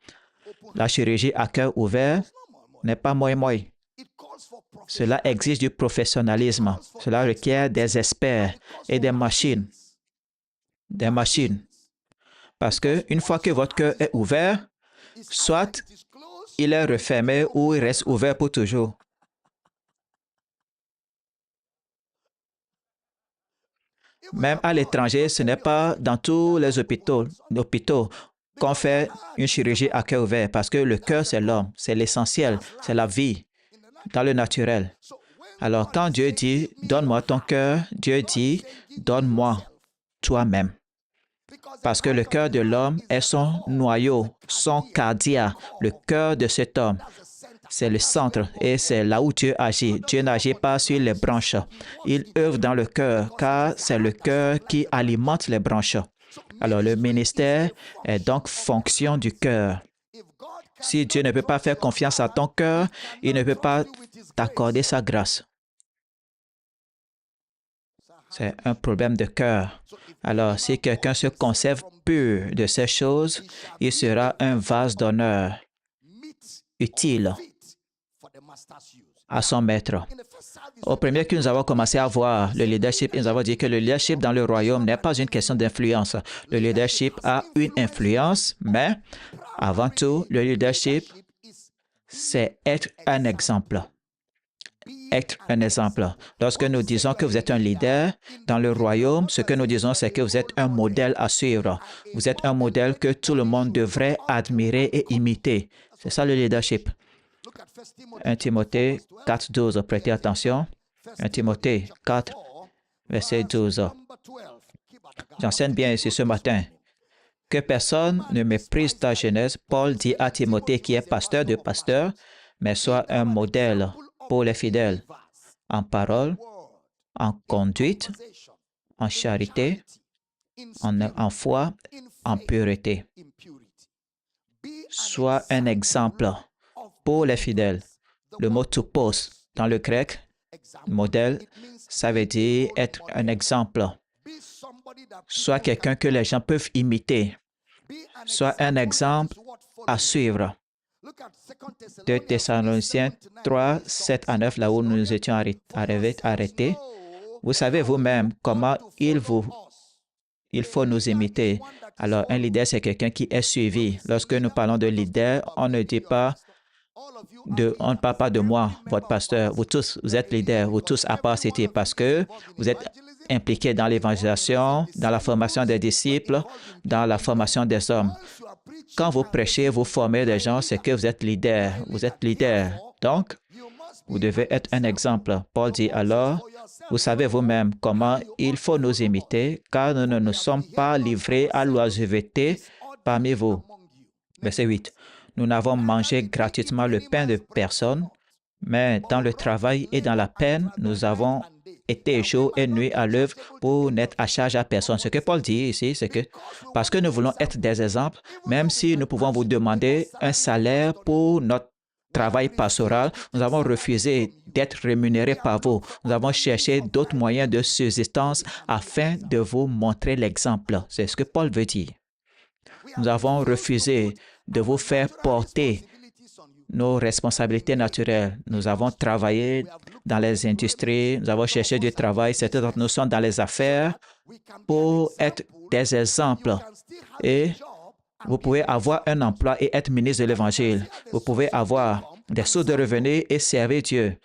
La chirurgie à cœur ouvert n'est pas moi. Cela exige du professionnalisme. Cela requiert des experts et des machines. Des machines. Parce qu'une fois que votre cœur est ouvert, soit il est refermé ou il reste ouvert pour toujours. Même à l'étranger, ce n'est pas dans tous les hôpitaux qu'on fait une chirurgie à cœur ouvert parce que le cœur, c'est l'homme, c'est l'essentiel, c'est la vie, dans le naturel. Alors, quand Dieu dit « Donne-moi ton cœur », Dieu dit « Donne-moi toi-même ». Parce que le cœur de l'homme est son noyau, son cardia, le cœur de cet homme. C'est le centre et c'est là où Dieu agit. Dieu n'agit pas sur les branches. Il œuvre dans le cœur car c'est le cœur qui alimente les branches. Alors le ministère est donc fonction du cœur. Si Dieu ne peut pas faire confiance à ton cœur, il ne peut pas t'accorder sa grâce. C'est un problème de cœur. Alors si quelqu'un se conserve pur de ces choses, il sera un vase d'honneur utile à son maître. Au premier que nous avons commencé à voir le leadership, nous avons dit que le leadership dans le royaume n'est pas une question d'influence. Le leadership a une influence, mais avant tout, le leadership, c'est être un exemple. Être un exemple. Lorsque nous disons que vous êtes un leader dans le royaume, ce que nous disons, c'est que vous êtes un modèle à suivre. Vous êtes un modèle que tout le monde devrait admirer et imiter. C'est ça le leadership. 1 Timothée 4, 12. Prêtez attention. 1 Timothée 4, verset 12. J'enseigne bien ici ce matin. Que personne ne méprise ta jeunesse. Paul dit à Timothée, qui est pasteur de pasteurs, mais soit un modèle pour les fidèles, en parole, en conduite, en charité, en foi, en pureté. Sois un exemple pour les fidèles. Le mot tupos dans le grec, modèle, ça veut dire être un exemple. Sois quelqu'un que les gens peuvent imiter. Sois un exemple à suivre. 2 Thessaloniciens 3, 7 à 9, là où nous étions arrêtés. Vous savez vous-même comment il faut nous imiter. Alors, un leader, c'est quelqu'un qui est suivi. Lorsque nous parlons de leader, on ne parle pas de moi, votre pasteur. Vous tous, vous êtes leaders, vous tous à part City, parce que vous êtes impliqués dans l'évangélisation, dans la formation des disciples, dans la formation des hommes. Quand vous prêchez, vous formez des gens, c'est que vous êtes leader. Vous êtes leader. Donc, vous devez être un exemple. Paul dit alors, vous savez vous-même comment il faut nous imiter, car nous ne nous sommes pas livrés à l'oisiveté parmi vous. Verset 8. Nous n'avons mangé gratuitement le pain de personne, mais dans le travail et dans la peine, nous avons été jour et nuit à l'œuvre pour n'être à charge à personne. Ce que Paul dit ici, c'est que parce que nous voulons être des exemples, même si nous pouvons vous demander un salaire pour notre travail pastoral, nous avons refusé d'être rémunérés par vous. Nous avons cherché d'autres moyens de subsistance afin de vous montrer l'exemple. C'est ce que Paul veut dire. Nous avons refusé de vous faire porter nos responsabilités naturelles. Nous avons travaillé dans les industries, nous avons cherché du travail, certains d'entre nous sont dans les affaires pour être des exemples. Et vous pouvez avoir un emploi et être ministre de l'Évangile. Vous pouvez avoir des sources de revenus et servir Dieu.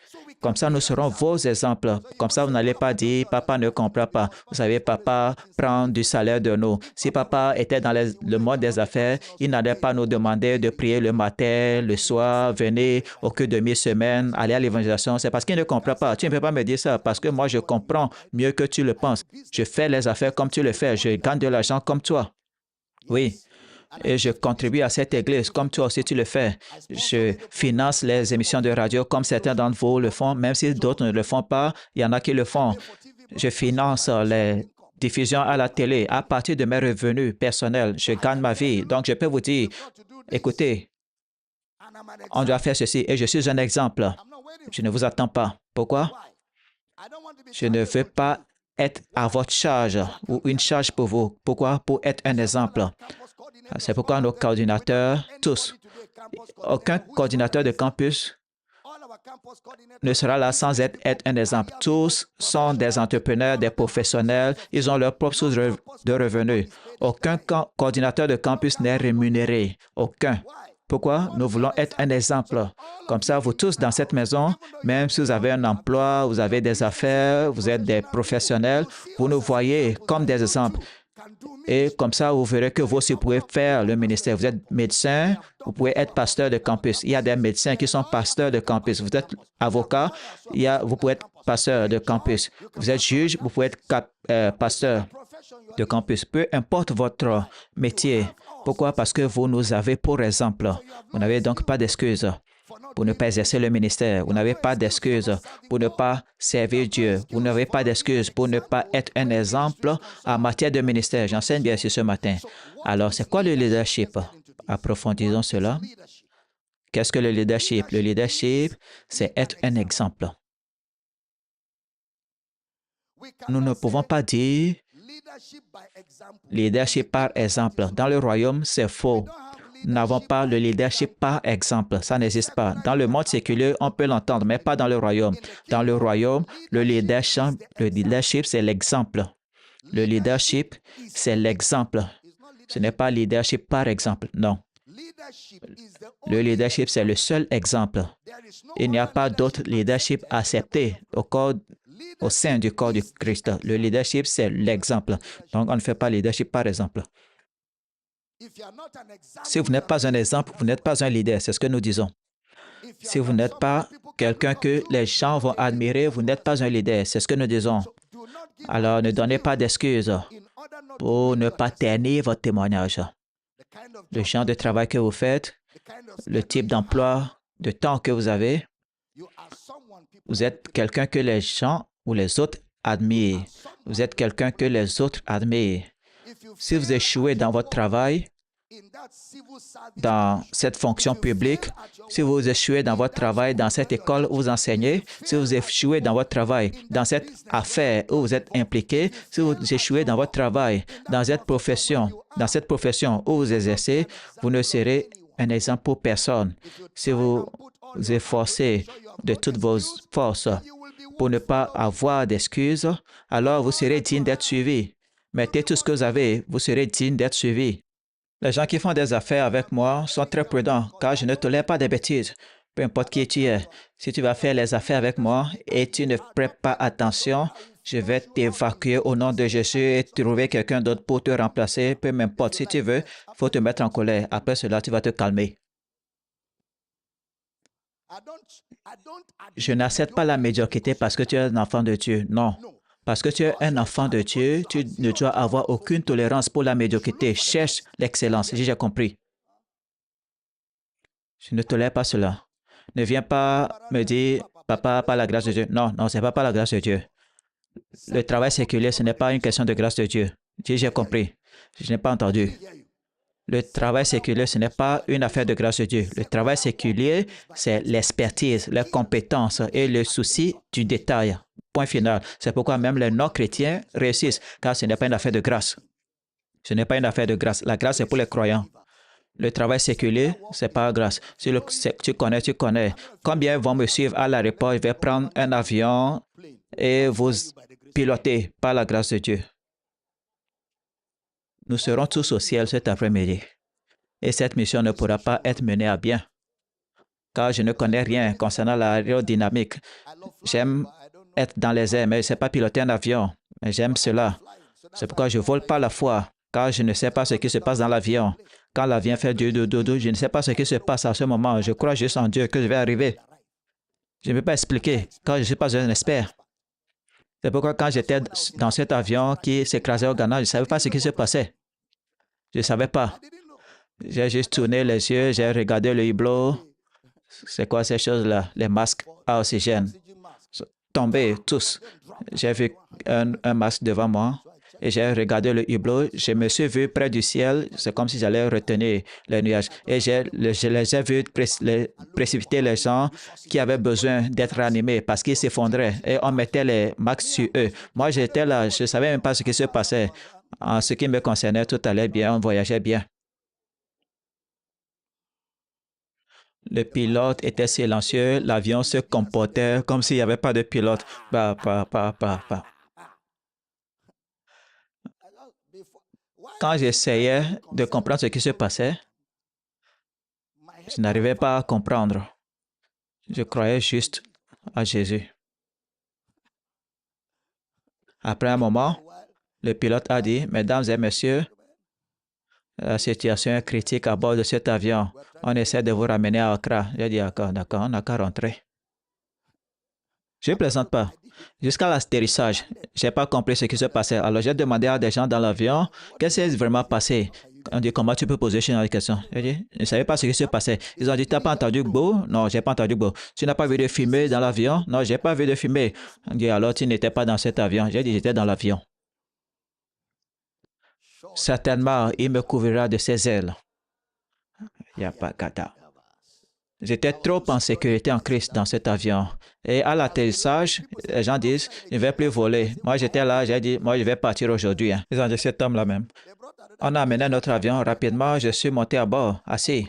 Comme ça, nous serons vos exemples. Comme ça, vous n'allez pas dire, papa ne comprend pas. Vous savez, papa prend du salaire de nous. Si papa était dans le monde des affaires, il n'allait pas nous demander de prier le matin, le soir, venir au cul de mi-semaine, aller à l'évangélisation. C'est parce qu'il ne comprend pas. Tu ne peux pas me dire ça parce que moi, je comprends mieux que tu le penses. Je fais les affaires comme tu le fais. Je gagne de l'argent comme toi. Oui. et je contribue à cette église comme toi aussi tu le fais. Je finance les émissions de radio comme certains d'entre vous le font, même si d'autres ne le font pas, il y en a qui le font. Je finance les diffusions à la télé à partir de mes revenus personnels. Je gagne ma vie. Donc, je peux vous dire, écoutez, on doit faire ceci et je suis un exemple. Je ne vous attends pas. Pourquoi? Je ne veux pas être à votre charge ou une charge pour vous. Pourquoi? Pour être un exemple. C'est pourquoi nos coordinateurs, tous, aucun coordinateur de campus ne sera là sans être un exemple. Tous sont des entrepreneurs, des professionnels, ils ont leur propre source de revenus. Aucun coordinateur de campus n'est rémunéré. Aucun. Pourquoi? Nous voulons être un exemple. Comme ça, vous tous dans cette maison, même si vous avez un emploi, vous avez des affaires, vous êtes des professionnels, vous nous voyez comme des exemples. Et comme ça, vous verrez que vous aussi pouvez faire le ministère. Vous êtes médecin, vous pouvez être pasteur de campus. Il y a des médecins qui sont pasteurs de campus. Vous êtes avocat, vous pouvez être pasteur de campus. Vous êtes juge, vous pouvez être pasteur de campus. Peu importe votre métier. Pourquoi? Parce que vous nous avez pour exemple. Vous n'avez donc pas d'excuses pour ne pas exercer le ministère. Vous n'avez pas d'excuses pour ne pas servir Dieu. Vous n'avez pas d'excuses pour ne pas être un exemple en matière de ministère. J'enseigne bien ici ce matin. Alors, c'est quoi le leadership? Approfondissons cela. Qu'est-ce que le leadership? Le leadership, c'est être un exemple. Nous ne pouvons pas dire leadership par exemple. Dans le royaume, c'est faux. Nous n'avons pas le leadership par exemple. Ça n'existe pas. Dans le monde séculier, on peut l'entendre, mais pas dans le royaume. Dans le royaume, le leadership, c'est l'exemple. Le leadership, c'est l'exemple. Ce n'est pas leadership par exemple, non. Le leadership, c'est le seul exemple. Il n'y a pas d'autre leadership accepté au sein du corps du Christ. Le leadership, c'est l'exemple. Donc, on ne fait pas leadership par exemple. Si vous n'êtes pas un exemple, vous n'êtes pas un leader, c'est ce que nous disons. Si vous n'êtes pas quelqu'un que les gens vont admirer, vous n'êtes pas un leader, c'est ce que nous disons. Alors, ne donnez pas d'excuses pour ne pas ternir votre témoignage. Le genre de travail que vous faites, le type d'emploi, de temps que vous avez, vous êtes quelqu'un que les gens ou les autres admirent. Vous êtes quelqu'un que les autres admirent. Si vous échouez dans votre travail, dans cette fonction publique, si vous échouez dans votre travail, dans cette école où vous enseignez, si vous échouez dans votre travail, dans cette affaire où vous êtes impliqué, si vous échouez dans votre travail, dans cette profession où vous exercez, vous ne serez un exemple pour personne. Si vous vous efforcez de toutes vos forces pour ne pas avoir d'excuses, alors vous serez digne d'être suivi. Mettez tout ce que vous avez, vous serez digne d'être suivi. Les gens qui font des affaires avec moi sont très prudents, car je ne tolère pas des bêtises. Peu importe qui tu es, si tu vas faire les affaires avec moi et tu ne prêtes pas attention, je vais t'évacuer au nom de Jésus et trouver quelqu'un d'autre pour te remplacer. Peu m'importe, si tu veux, il faut te mettre en colère. Après cela, tu vas te calmer. Je n'accepte pas la médiocrité parce que tu es un enfant de Dieu. Non. Parce que tu es un enfant de Dieu, tu ne dois avoir aucune tolérance pour la médiocrité. Cherche l'excellence. J'ai compris. Je ne tolère pas cela. Ne viens pas me dire, papa, par la grâce de Dieu. Non, non, ce n'est pas par la grâce de Dieu. Le travail séculier, ce n'est pas une question de grâce de Dieu. J'ai compris. Je n'ai pas entendu. Le travail séculier, ce n'est pas une affaire de grâce de Dieu. Le travail séculier, c'est l'expertise, les compétences et le souci du détail. Point final. C'est pourquoi même les non-chrétiens réussissent, car ce n'est pas une affaire de grâce. Ce n'est pas une affaire de grâce. La grâce, c'est pour les croyants. Le travail séculier, c'est pas grâce. Si tu connais, tu connais. Combien vont me suivre à l'aéroport? Je vais prendre un avion et vous piloter par la grâce de Dieu. Nous serons tous au ciel cet après-midi. Et cette mission ne pourra pas être menée à bien, car je ne connais rien concernant l'aérodynamique. J'aime être dans les airs, mais je ne sais pas piloter un avion. Mais j'aime cela. C'est pourquoi je vole par la foi, car je ne sais pas ce qui se passe dans l'avion. Quand l'avion fait du doudou, je ne sais pas ce qui se passe à ce moment. Je crois juste en Dieu que je vais arriver. Je ne peux pas expliquer, car je ne suis pas un expert. C'est pourquoi quand j'étais dans cet avion qui s'écrasait au Ghana, je ne savais pas ce qui se passait. Je ne savais pas. J'ai juste tourné les yeux, j'ai regardé le hublot. C'est quoi ces choses-là? Les masques à oxygène. Tombés tous. J'ai vu un masque devant moi et j'ai regardé le hublot. Je me suis vu près du ciel. C'est comme si j'allais retenir les nuages. Et je les ai vus précipiter les gens qui avaient besoin d'être animés parce qu'ils s'effondraient et on mettait les masques sur eux. Moi, j'étais là, je ne savais même pas ce qui se passait. En ce qui me concernait, tout allait bien, on voyageait bien. Le pilote était silencieux, l'avion se comportait comme s'il n'y avait pas de pilote. Bah, bah, bah, bah, bah. Quand j'essayais de comprendre ce qui se passait, je n'arrivais pas à comprendre. Je croyais juste à Jésus. Après un moment, le pilote a dit, Mesdames et Messieurs, la situation est critique à bord de cet avion. On essaie de vous ramener à Accra. J'ai dit, d'accord, on n'a qu'à rentrer. Je ne plaisante pas. Jusqu'à l'atterrissage, je n'ai pas compris ce qui se passait. Alors, j'ai demandé à des gens dans l'avion, qu'est-ce qui s'est vraiment passé? On dit, comment tu peux poser ce genre de questions? J'ai dit, je ne savais pas ce qui se passait. Ils ont dit, tu n'as pas entendu Gbo? Non, je n'ai pas entendu Gbo. Tu n'as pas vu de fumée dans l'avion? Non, je n'ai pas vu de fumée. On dit, alors tu n'étais pas dans cet avion. J'ai dit, j'étais dans l'avion. Certainement, il me couvrira de ses ailes. Yapakata. J'étais trop en sécurité en Christ dans cet avion. Et à l'atterrissage, les gens disent, je ne vais plus voler. Moi, j'étais là, j'ai dit, moi, je vais partir aujourd'hui. Ils ont dit, cet homme-là même. On a amené notre avion. Rapidement, je suis monté à bord, assis.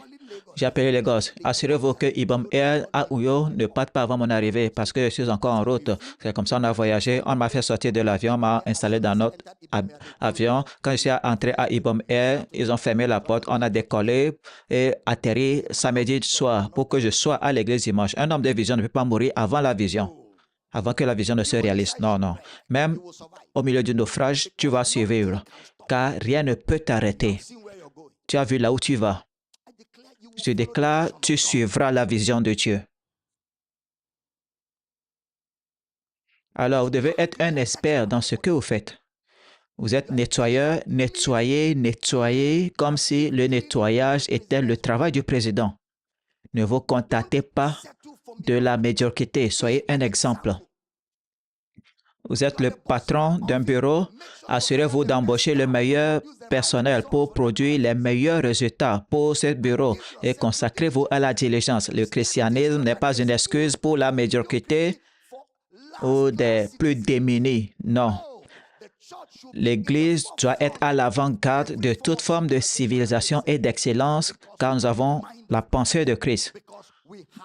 J'ai appelé les gosses. Assurez-vous que Ibom Air à Uyo ne parte pas avant mon arrivée parce que je suis encore en route. C'est comme ça qu'on a voyagé. On m'a fait sortir de l'avion, m'a installé dans notre avion. Quand je suis entré à Ibom Air, ils ont fermé la porte. On a décollé et atterri samedi soir pour que je sois à l'église dimanche. Un homme de vision ne peut pas mourir avant la vision, avant que la vision ne se réalise. Non, non. Même au milieu du naufrage, tu vas survivre car rien ne peut t'arrêter. Tu as vu là où tu vas. Je déclare, tu suivras la vision de Dieu. Alors, vous devez être un expert dans ce que vous faites. Vous êtes nettoyeur, nettoyez comme si le nettoyage était le travail du président. Ne vous contentez pas de la médiocrité, soyez un exemple. Vous êtes le patron d'un bureau, assurez-vous d'embaucher le meilleur personnel pour produire les meilleurs résultats pour ce bureau et consacrez-vous à la diligence. Le christianisme n'est pas une excuse pour la médiocrité ou des plus démunis. Non. L'Église doit être à l'avant-garde de toute forme de civilisation et d'excellence car nous avons la pensée de Christ.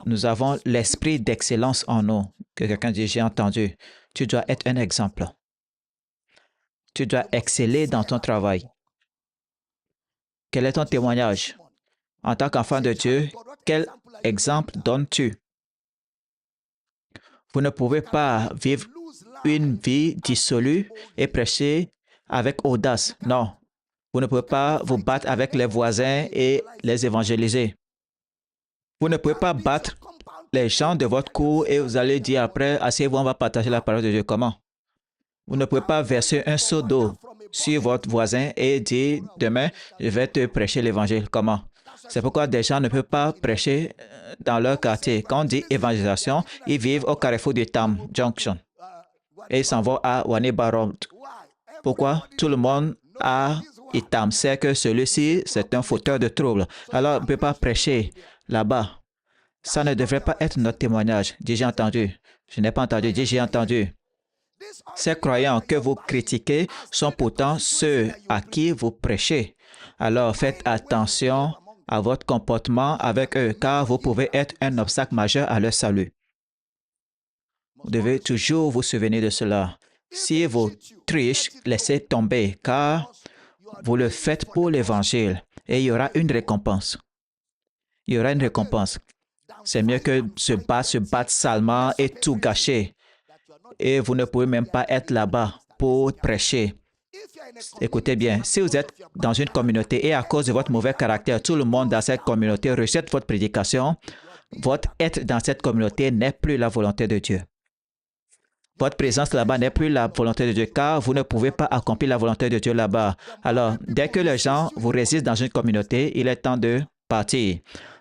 Nous avons l'esprit d'excellence en nous. Que quelqu'un dise, j'ai entendu. Tu dois être un exemple. Tu dois exceller dans ton travail. Quel est ton témoignage? En tant qu'enfant de Dieu, quel exemple donnes-tu? Vous ne pouvez pas vivre une vie dissolue et prêcher avec audace. Non. Vous ne pouvez pas vous battre avec les voisins et les évangéliser. Vous ne pouvez pas battre les gens de votre cour et vous allez dire après, asseyez-vous, on va partager la parole de Dieu. Comment? Vous ne pouvez pas verser un seau d'eau sur votre voisin et dire, demain, je vais te prêcher l'évangile. Comment? C'est pourquoi des gens ne peuvent pas prêcher dans leur quartier. Quand on dit évangélisation, ils vivent au carrefour du Tam Junction et ils s'en vont à Waniba Road. Pourquoi? Tout le monde a Itam sait que celui-ci, c'est un fauteur de troubles. Alors, on ne peut pas prêcher là-bas. Ça ne devrait pas être notre témoignage. Dis, j'ai entendu. Je n'ai pas entendu. Dis, j'ai entendu. Ces croyants que vous critiquez sont pourtant ceux à qui vous prêchez. Alors, faites attention à votre comportement avec eux, car vous pouvez être un obstacle majeur à leur salut. Vous devez toujours vous souvenir de cela. Si vous trichez, laissez tomber, car vous le faites pour l'Évangile et il y aura une récompense. Il y aura une récompense. C'est mieux que se battre salement et tout gâcher. Et vous ne pouvez même pas être là-bas pour prêcher. Écoutez bien, si vous êtes dans une communauté et à cause de votre mauvais caractère, tout le monde dans cette communauté rejette votre prédication, votre être dans cette communauté n'est plus la volonté de Dieu. votre présence là-bas n'est plus la volonté de Dieu, car vous ne pouvez pas accomplir la volonté de Dieu là-bas. Alors, dès que les gens vous résistent dans une communauté, il est temps de partir.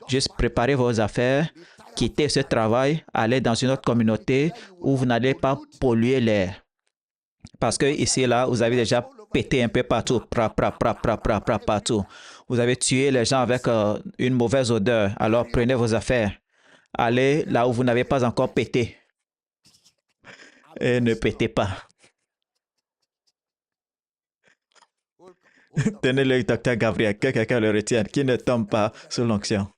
Juste préparez vos affaires, quittez ce travail, allez dans une autre communauté où vous n'allez pas polluer l'air. Parce que ici, là, vous avez déjà pété un peu partout, partout. Vous avez tué les gens avec une mauvaise odeur. Alors, prenez vos affaires. Allez là où vous n'avez pas encore pété. Et ne pétez pas. Tenez-le, docteur Gabriel, que quelqu'un le retienne, qui ne tombe pas sous l'onction.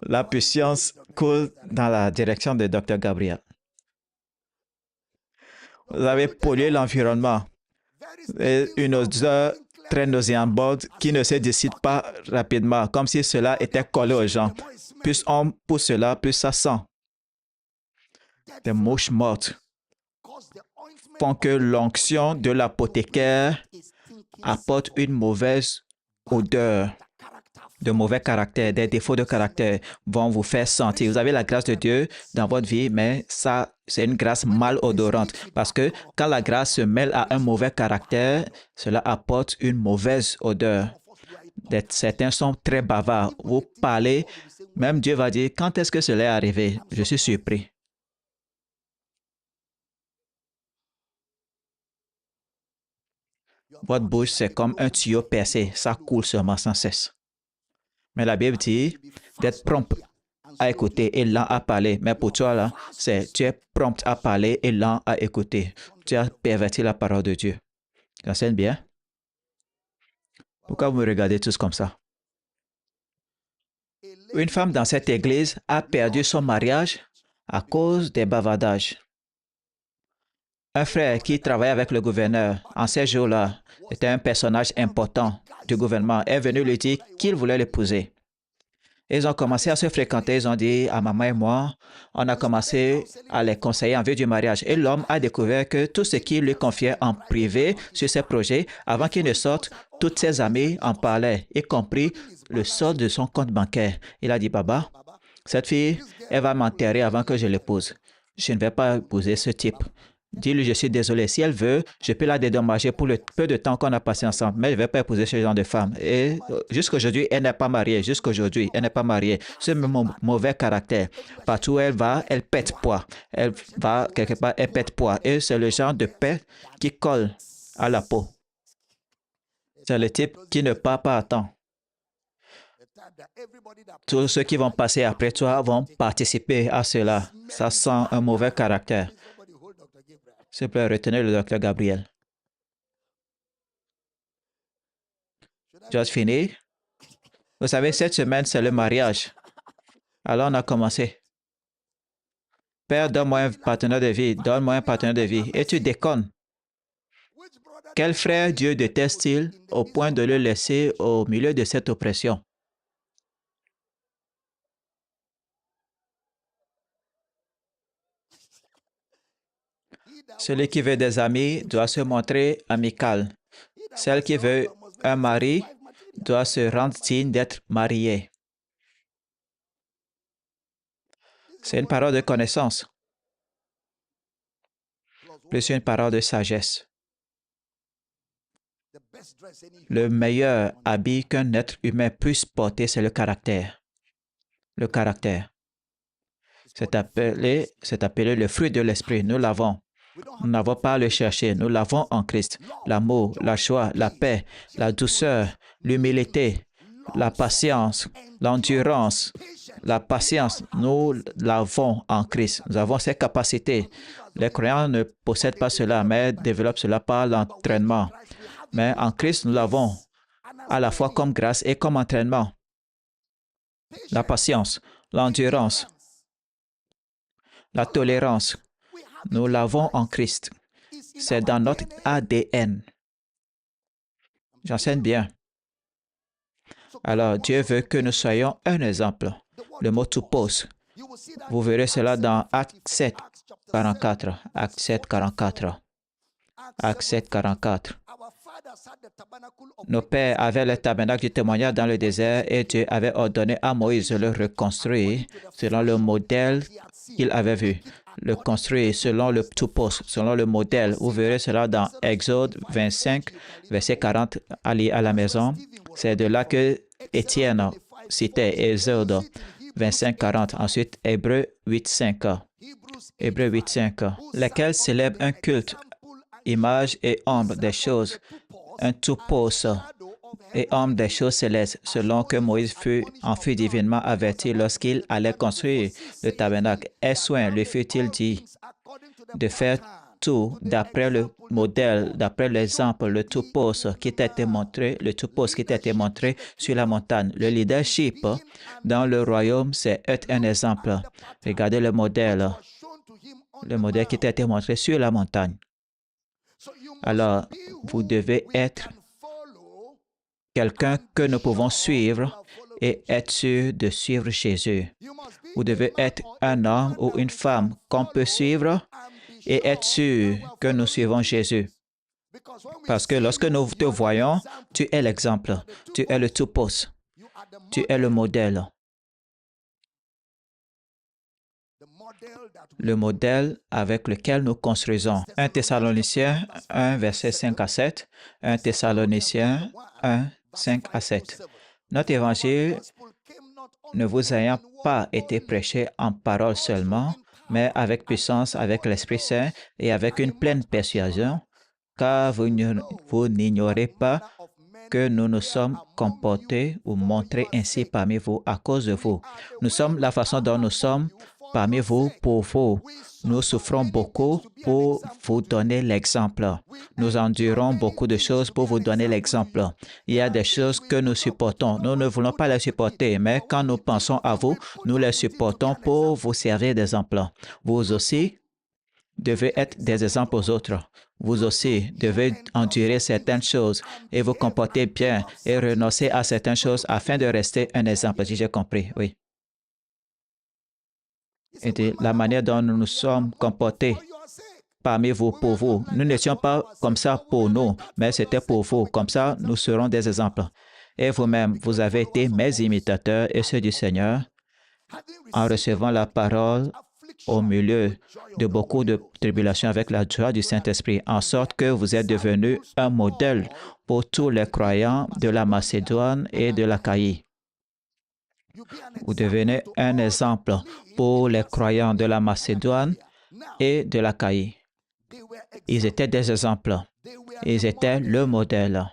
La puissance coule dans la direction de docteur Gabriel. Vous avez pollué l'environnement. Et une odeur très nauséabonde qui ne se décide pas rapidement, comme si cela était collé aux gens. Plus on pousse cela, plus ça sent. Des mouches mortes font que l'onction de l'apothicaire apporte une mauvaise odeur, de mauvais caractère, des défauts de caractère vont vous faire sentir. Vous avez la grâce de Dieu dans votre vie, mais ça, c'est une grâce malodorante. Parce que quand la grâce se mêle à un mauvais caractère, cela apporte une mauvaise odeur. Certains sont très bavards. Vous parlez, même Dieu va dire, quand est-ce que cela est arrivé? Je suis surpris. Votre bouche, c'est comme un tuyau percé. Ça coule seulement sans cesse. Mais la Bible dit d'être prompt à écouter et lent à parler. Mais pour toi, là, tu es prompt à parler et lent à écouter. Tu as perverti la parole de Dieu. J'enseigne bien? Pourquoi vous me regardez tous comme ça? Une femme dans cette église a perdu son mariage à cause des bavardages. Un frère qui travaillait avec le gouverneur en ces jours-là, était un personnage important du gouvernement, est venu lui dire qu'il voulait l'épouser. Ils ont commencé à se fréquenter, ils ont dit à maman et moi, on a commencé à les conseiller en vue du mariage. Et l'homme a découvert que tout ce qu'il lui confiait en privé sur ses projets, avant qu'il ne sorte, toutes ses amies en parlaient, y compris le solde de son compte bancaire. Il a dit, Baba, cette fille, elle va m'enterrer avant que je l'épouse. Je ne vais pas épouser ce type. Dis-lui, je suis désolé. Si elle veut, je peux la dédommager pour le peu de temps qu'on a passé ensemble, mais je ne vais pas épouser ce genre de femme. Et jusqu'aujourd'hui, elle n'est pas mariée. Jusqu'aujourd'hui, elle n'est pas mariée. C'est mon mauvais caractère. Partout où elle va, elle pète poids. Elle va quelque part, elle pète poids. Et c'est le genre de paix qui colle à la peau. C'est le type qui ne part pas à temps. Tous ceux qui vont passer après toi vont participer à cela. Ça sent un mauvais caractère. S'il vous plaît, retenez le docteur Gabriel. Just fini? Vous savez, cette semaine, c'est le mariage. Alors, on a commencé. Père, donne-moi un partenaire de vie. Donne-moi un partenaire de vie. Et tu déconnes. Quel frère Dieu déteste-t-il au point de le laisser au milieu de cette oppression? Celui qui veut des amis doit se montrer amical. Celle qui veut un mari doit se rendre digne d'être mariée. C'est une parole de connaissance, plus une parole de sagesse. Le meilleur habit qu'un être humain puisse porter, c'est le caractère. Le caractère. C'est appelé le fruit de l'esprit. Nous l'avons. Nous n'avons pas à le chercher. Nous l'avons en Christ. L'amour, la joie, la paix, la douceur, l'humilité, la patience, l'endurance, la patience. Nous l'avons en Christ. Nous avons ces capacités. Les croyants ne possèdent pas cela, mais développent cela par l'entraînement. Mais en Christ, nous l'avons à la fois comme grâce et comme entraînement. La patience, l'endurance, la tolérance. Nous l'avons en Christ. C'est dans notre ADN. J'enseigne bien. Alors, Dieu veut que nous soyons un exemple. Le mot tupos. Vous verrez cela dans Acte 7, 44. Acte 7, 44. Acte 7, 44. Nos pères avaient le tabernacle du témoignage dans le désert et Dieu avait ordonné à Moïse de le reconstruire selon le modèle qu'il avait vu. le construire selon le tupos, selon le modèle. Vous verrez cela dans Exode 25, verset 40, aller à la maison. C'est de là que Étienne citait Exode 25, 40. Ensuite, Hébreux 8, 5. Hébreux 8, 5. Lesquels célèbrent un culte, image et ombre des choses, un tupos et homme des choses célestes, selon que Moïse en fut divinement averti lorsqu'il allait construire le tabernacle. Est-ce soin lui fut-il dit de faire tout d'après le modèle, d'après l'exemple, le tupos qui t'a été montré, sur la montagne. Le leadership dans le royaume, c'est être un exemple. Regardez le modèle qui t'a été montré sur la montagne. Alors, vous devez être quelqu'un que nous pouvons suivre et être sûr de suivre Jésus. Vous devez être un homme ou une femme qu'on peut suivre et être sûr que nous suivons Jésus. Parce que lorsque nous te voyons, tu es l'exemple, tu es le tupos, tu es le modèle. Le modèle avec lequel nous construisons. 1 Thessaloniciens 1, verset 5 à 7. 1 Thessaloniciens 1, 5 à 7. Notre évangile ne vous ayant pas été prêché en parole seulement, mais avec puissance, avec l'Esprit Saint et avec une pleine persuasion, car vous n'ignorez pas que nous nous sommes comportés ou montrés ainsi parmi vous à cause de vous. Nous sommes la façon dont nous sommes parmi vous pour vous. Nous souffrons beaucoup pour vous donner l'exemple. Nous endurons beaucoup de choses pour vous donner l'exemple. Il y a des choses que nous supportons. Nous ne voulons pas les supporter, mais quand nous pensons à vous, nous les supportons pour vous servir d'exemple. Vous aussi devez être des exemples aux autres. Vous aussi devez endurer certaines choses et vous comporter bien et renoncer à certaines choses afin de rester un exemple. Si j'ai compris, oui. Et de la manière dont nous nous sommes comportés parmi vous, pour vous. Nous n'étions pas comme ça pour nous, mais c'était pour vous. Comme ça, nous serons des exemples. Et vous-même, vous avez été mes imitateurs et ceux du Seigneur en recevant la parole au milieu de beaucoup de tribulations avec la joie du Saint-Esprit, en sorte que vous êtes devenus un modèle pour tous les croyants de la Macédoine et de l'Achaïe. Vous devenez un exemple pour les croyants de la Macédoine et de l'Achaïe. Ils étaient des exemples. Ils étaient le modèle.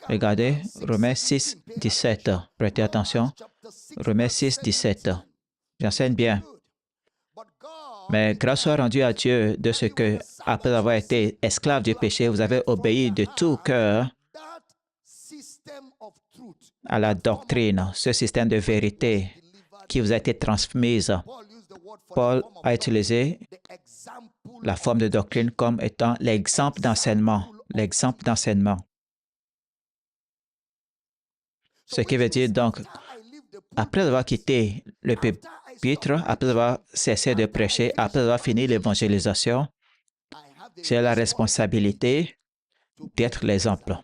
Regardez Romains 6, 17. Prêtez attention. Romains 6, 17. J'enseigne bien. Mais grâce soit rendue à Dieu de ce que, après avoir été esclave du péché, vous avez obéi de tout cœur à la doctrine, ce système de vérité qui vous a été transmise. Paul a utilisé la forme de doctrine comme étant l'exemple d'enseignement. L'exemple d'enseignement. Ce qui veut dire donc, après avoir quitté le pupitre, après avoir cessé de prêcher, après avoir fini l'évangélisation, j'ai la responsabilité d'être l'exemple.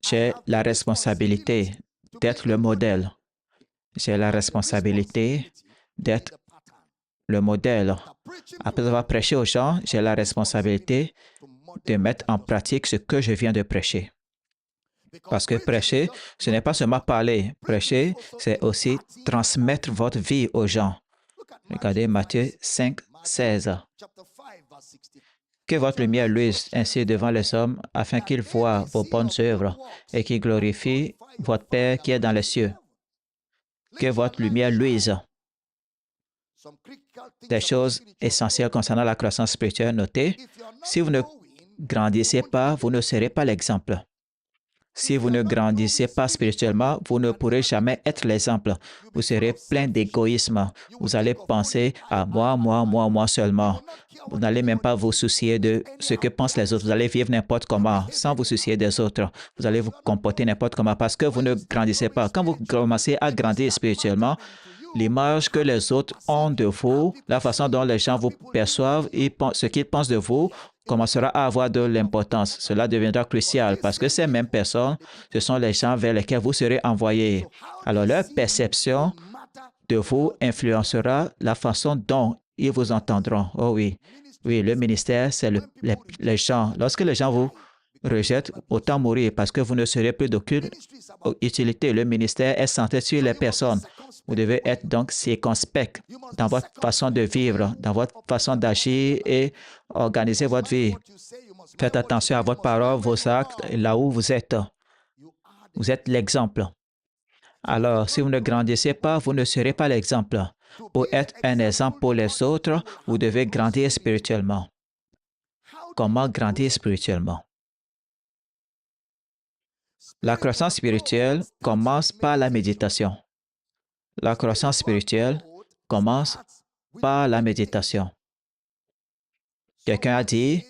J'ai la responsabilité d'être le modèle. J'ai la responsabilité d'être le modèle. Après avoir prêché aux gens, j'ai la responsabilité de mettre en pratique ce que je viens de prêcher. Parce que prêcher, ce n'est pas seulement parler. Prêcher, c'est aussi transmettre votre vie aux gens. Regardez Matthieu 5, 16. Que votre lumière luise ainsi devant les hommes, afin qu'ils voient vos bonnes œuvres et qu'ils glorifient votre Père qui est dans les cieux. Que votre lumière luise. Des choses essentielles concernant la croissance spirituelle, notez, si vous ne grandissez pas, vous ne serez pas l'exemple. Si vous ne grandissez pas spirituellement, vous ne pourrez jamais être l'exemple. Vous serez plein d'égoïsme. Vous allez penser à moi seulement. Vous n'allez même pas vous soucier de ce que pensent les autres. Vous allez vivre n'importe comment, sans vous soucier des autres. Vous allez vous comporter n'importe comment parce que vous ne grandissez pas. Quand vous commencez à grandir spirituellement, l'image que les autres ont de vous, la façon dont les gens vous perçoivent, ce qu'ils pensent de vous, commencera à avoir de l'importance. Cela deviendra crucial parce que ces mêmes personnes, ce sont les gens vers lesquels vous serez envoyés. Alors, leur perception de vous influencera la façon dont ils vous entendront. Oh oui, oui, le ministère, c'est les gens. Lorsque les gens vous rejettent, autant mourir parce que vous ne serez plus d'aucune utilité. Le ministère est centré sur les personnes. Vous devez être donc circonspect dans votre façon de vivre, dans votre façon d'agir et organiser votre vie. Faites attention à votre parole, vos actes, là où vous êtes. Vous êtes l'exemple. Alors, si vous ne grandissez pas, vous ne serez pas l'exemple. Pour être un exemple pour les autres, vous devez grandir spirituellement. Comment grandir spirituellement? La croissance spirituelle commence par la méditation. La croissance spirituelle commence par la méditation. Quelqu'un a dit,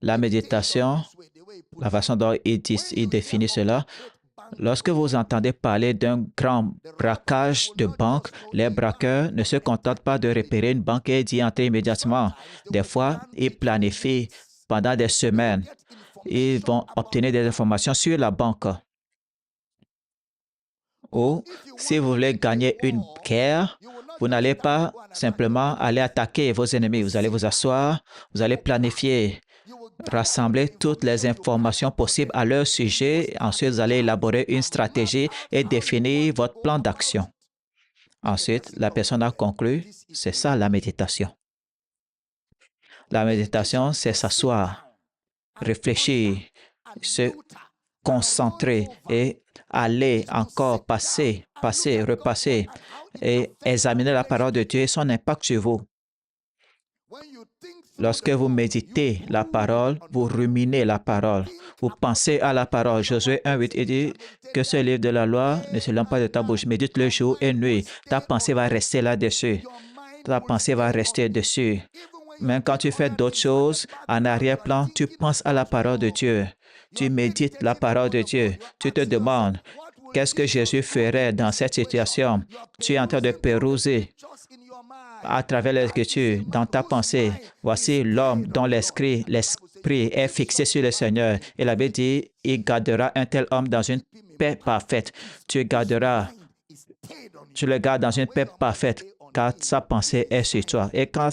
la méditation, la façon dont il définit cela, lorsque vous entendez parler d'un grand braquage de banque, les braqueurs ne se contentent pas de repérer une banque et d'y entrer immédiatement. Des fois, ils planifient pendant des semaines. Ils vont obtenir des informations sur la banque. Ou si vous voulez gagner une guerre, vous n'allez pas simplement aller attaquer vos ennemis. Vous allez vous asseoir, vous allez planifier, rassembler toutes les informations possibles à leur sujet. Ensuite, vous allez élaborer une stratégie et définir votre plan d'action. Ensuite, la personne a conclu, c'est ça la méditation. La méditation, c'est s'asseoir, réfléchir, se concentrer et aller encore passer, repasser et examiner la parole de Dieu et son impact sur vous. Lorsque vous méditez la parole, vous ruminez la parole, vous pensez à la parole. Josué 1:8, il dit que ce livre de la loi ne se lance pas de ta bouche, médite le jour et nuit. Ta pensée va rester là-dessus. Ta pensée va rester dessus. Même quand tu fais d'autres choses, en arrière-plan, tu penses à la parole de Dieu. Tu médites la parole de Dieu. Tu te demandes, qu'est-ce que Jésus ferait dans cette situation? Tu es en train de pérouser à travers l'Écriture, dans ta pensée. Voici l'homme dont l'esprit est fixé sur le Seigneur. Et la Bible dit, il gardera un tel homme dans une paix parfaite. Tu le gardes dans une paix parfaite, car sa pensée est sur toi. Et quand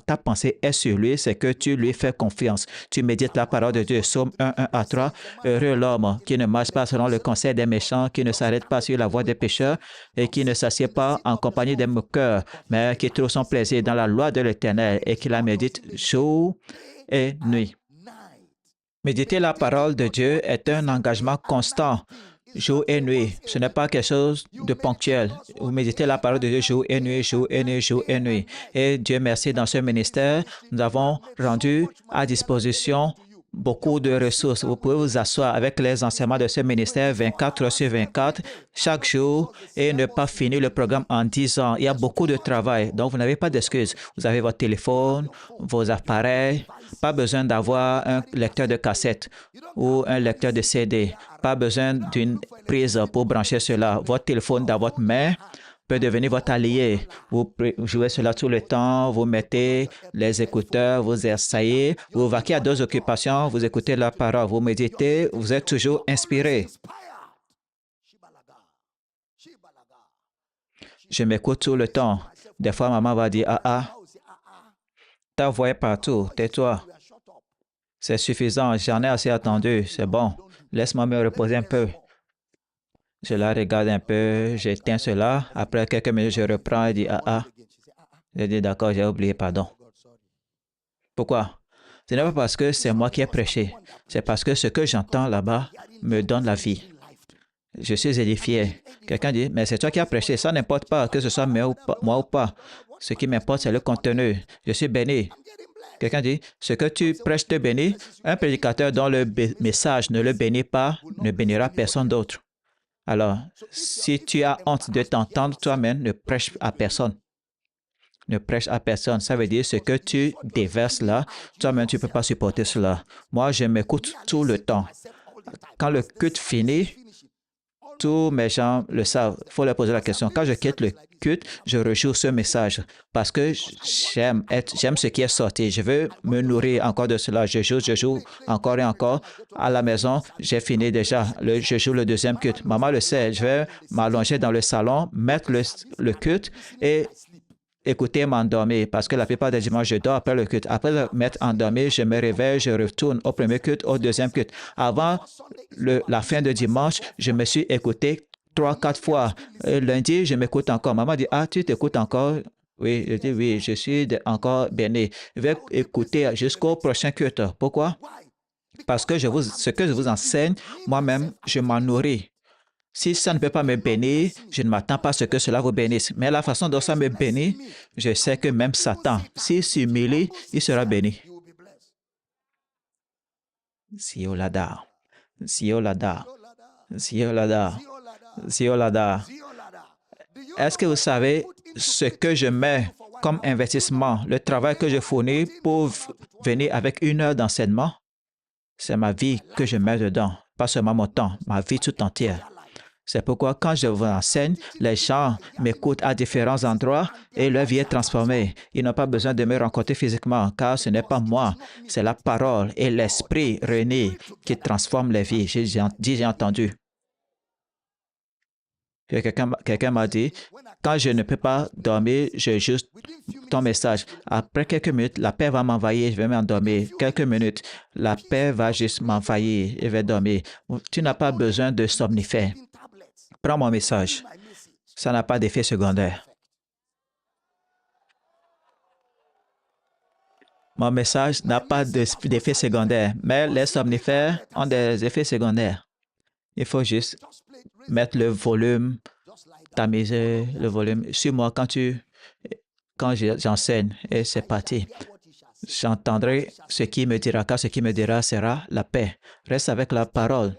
ta pensée est sur lui, c'est que tu lui fais confiance. Tu médites la parole de Dieu. Psaume 1:1-3. Heureux l'homme qui ne marche pas selon le conseil des méchants, qui ne s'arrête pas sur la voie des pécheurs et qui ne s'assied pas en compagnie des moqueurs, mais qui trouve son plaisir dans la loi de l'Éternel et qui la médite jour et nuit. Méditer la parole de Dieu est un engagement constant. Jour et nuit. Ce n'est pas quelque chose de ponctuel. Vous méditez la parole de Dieu jour et nuit, jour et nuit, jour et nuit. Et Dieu merci, dans ce ministère, nous avons rendu à disposition beaucoup de ressources. Vous pouvez vous asseoir avec les enseignements de ce ministère 24/24 chaque jour et ne pas finir le programme en 10 ans. Il y a beaucoup de travail, donc vous n'avez pas d'excuses. Vous avez votre téléphone, vos appareils, pas besoin d'avoir un lecteur de cassette ou un lecteur de CD. Pas besoin d'une prise pour brancher cela. Votre téléphone dans votre main peut devenir votre allié. Vous jouez cela tout le temps, vous mettez les écouteurs, vous essayez, vous vaquez à d'autres occupations, vous écoutez la parole, vous méditez, vous êtes toujours inspiré. Je m'écoute tout le temps. Des fois, maman va dire, ta voix est partout, tais-toi. C'est suffisant, j'en ai assez attendu, c'est bon. Laisse-moi me reposer un peu. Je la regarde un peu, j'éteins cela. Après quelques minutes, je reprends et dis, Je dis, d'accord, j'ai oublié, pardon. Pourquoi? Ce n'est pas parce que c'est moi qui ai prêché. C'est parce que ce que j'entends là-bas me donne la vie. Je suis édifié. Quelqu'un dit, mais c'est toi qui as prêché. Ça n'importe pas que ce soit moi ou pas. Ce qui m'importe, c'est le contenu. Je suis béni. Quelqu'un dit, ce que tu prêches te bénit. Un prédicateur dont le message ne le bénit pas, ne bénira personne d'autre. Alors, si tu as honte de t'entendre toi-même, ne prêche à personne. Ne prêche à personne. Ça veut dire ce que tu déverses là, toi-même, tu ne peux pas supporter cela. Moi, je m'écoute tout le temps. Quand le culte finit, Tous mes gens le savent. Il faut leur poser la question. Quand je quitte le culte, je rejoue ce message parce que j'aime ce qui est sorti. Je veux me nourrir encore de cela. Je joue encore et encore. À la maison, j'ai fini déjà. Je joue le deuxième culte. Maman le sait. Je vais m'allonger dans le salon, mettre le culte et écouter m'endormir parce que la plupart des dimanches, je dors après le culte. Après m'être endormi, je me réveille, je retourne au premier culte, au deuxième culte. Avant la fin de dimanche, je me suis écouté 3, 4 fois. Lundi, je m'écoute encore. Maman dit, ah, tu t'écoutes encore? Oui, je dis, oui, je suis encore béni. Je vais écouter jusqu'au prochain culte. Pourquoi? Parce que ce que je vous enseigne, moi-même, je m'en nourris. Si ça ne peut pas me bénir, je ne m'attends pas à ce que cela vous bénisse. Mais la façon dont ça me bénit, je sais que même Satan, s'il s'humilie, il sera béni. Siolada, Siolada, Siolada, Siolada. Est-ce que vous savez ce que je mets comme investissement, le travail que je fournis pour venir avec 1 heure d'enseignement? C'est ma vie que je mets dedans, pas seulement mon temps, ma vie tout entière. C'est pourquoi quand je vous enseigne, les gens m'écoutent à différents endroits et leur vie est transformée. Ils n'ont pas besoin de me rencontrer physiquement car ce n'est pas moi, c'est la parole et l'esprit réunis qui transforment les vies. J'ai entendu. Quelqu'un m'a dit, quand je ne peux pas dormir, je juste ton message. Après quelques minutes, la paix va m'envahir, je vais m'endormir. Quelques minutes, la paix va juste m'envahir, je vais dormir. Tu n'as pas besoin de somnifères. Prends mon message. Ça n'a pas d'effet secondaire. Mon message n'a pas d'effet secondaire, mais les somnifères ont des effets secondaires. Il faut juste mettre le volume, tamiser le volume. Suis-moi quand j'enseigne et c'est parti. J'entendrai ce qui me dira, car ce qui me dira sera la paix. Reste avec la parole.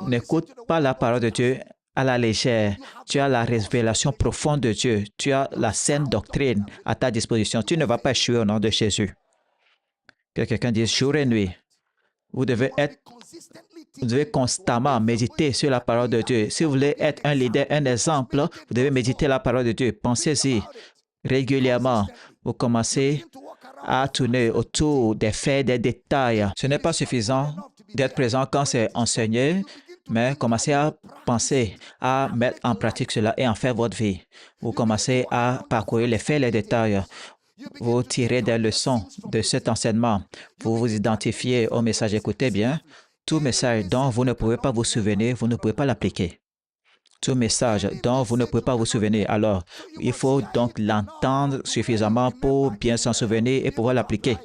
N'écoute pas la parole de Dieu à la légère. Tu as la révélation profonde de Dieu. Tu as la saine doctrine à ta disposition. Tu ne vas pas échouer au nom de Jésus. Que quelqu'un dise jour et nuit. Vous devez constamment méditer sur la parole de Dieu. Si vous voulez être un leader, un exemple, vous devez méditer la parole de Dieu. Pensez-y régulièrement. Vous commencez à tourner autour des faits, des détails. Ce n'est pas suffisant d'être présent quand c'est enseigné, mais commencez à penser, à mettre en pratique cela et en faire votre vie. Vous commencez à parcourir les faits, les détails. Vous tirez des leçons de cet enseignement. Vous vous identifiez au message. Écoutez bien, tout message dont vous ne pouvez pas vous souvenir, vous ne pouvez pas l'appliquer. Tout message dont vous ne pouvez pas vous souvenir. Alors, il faut donc l'entendre suffisamment pour bien s'en souvenir et pouvoir l'appliquer.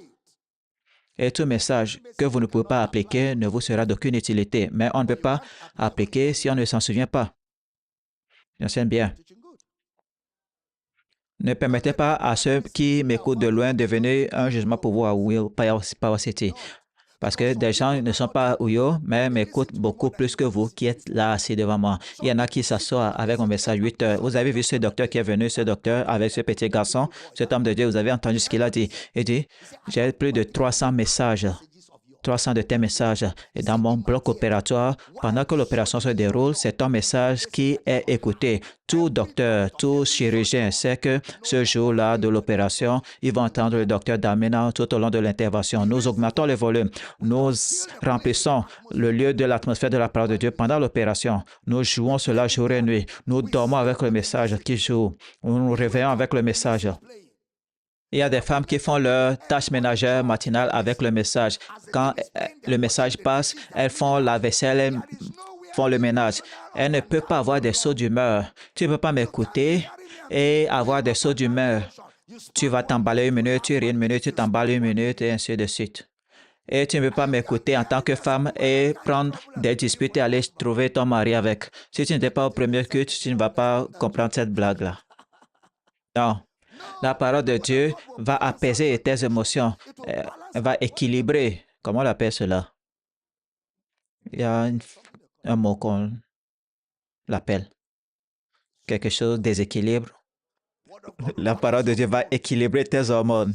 Et tout message que vous ne pouvez pas appliquer ne vous sera d'aucune utilité. Mais on ne peut pas appliquer si on ne s'en souvient pas. J'enseigne bien. Ne permettez pas à ceux qui m'écoutent de loin de venir un jugement pour vous à Will Power City. Parce que des gens ne sont pas Ouyo, mais m'écoutent beaucoup plus que vous qui êtes là assis devant moi. Il y en a qui s'assoient avec un message 8 heures. Vous avez vu ce docteur qui est venu, ce docteur avec ce petit garçon, cet homme de Dieu, vous avez entendu ce qu'il a dit. Il dit, j'ai plus de 300 messages. 300 de tes messages. Et dans mon bloc opératoire, pendant que l'opération se déroule, c'est ton message qui est écouté. Tout docteur, tout chirurgien sait que ce jour-là de l'opération, ils vont entendre le docteur Damina tout au long de l'intervention. Nous augmentons le volume. Nous remplissons le lieu de l'atmosphère de la parole de Dieu pendant l'opération. Nous jouons cela jour et nuit. Nous dormons avec le message qui joue. Nous nous réveillons avec le message. Il y a des femmes qui font leur tâche ménagère matinale avec le message. Quand le message passe, elles font la vaisselle, elles font le ménage. Elles ne peuvent pas avoir des sauts d'humeur. Tu ne peux pas m'écouter et avoir des sauts d'humeur. Tu vas t'emballer 1 minute, tu ris 1 minute, tu t'emballes 1 minute et ainsi de suite. Et tu ne peux pas m'écouter en tant que femme et prendre des disputes et aller trouver ton mari avec. Si tu n'étais pas au premier culte, tu ne vas pas comprendre cette blague-là. Non. La parole de Dieu va apaiser tes émotions, va équilibrer. Comment on appelle cela? Il y a un mot qu'on l'appelle. Quelque chose, déséquilibre. La parole de Dieu va équilibrer tes hormones.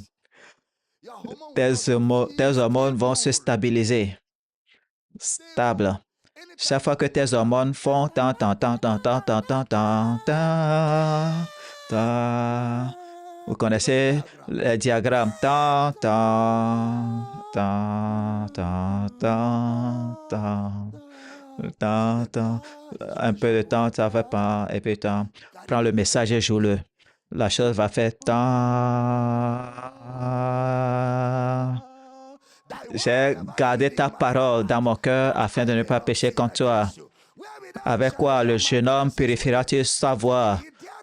Tes hormones vont se stabiliser. Stable. Chaque fois que tes hormones font tant, tant, tant, tant, tant, tant, tant, tant, tant, tant. Vous connaissez le diagramme tant, tant, tant, tant, tant, tant, tant, tant. Un peu de temps, ça va pas, et puis tant. Prends le message et joue-le. La chose va faire tant. J'ai gardé ta parole dans mon cœur afin de ne pas pécher contre toi. Avec quoi le jeune homme purifiera-t-il sa voie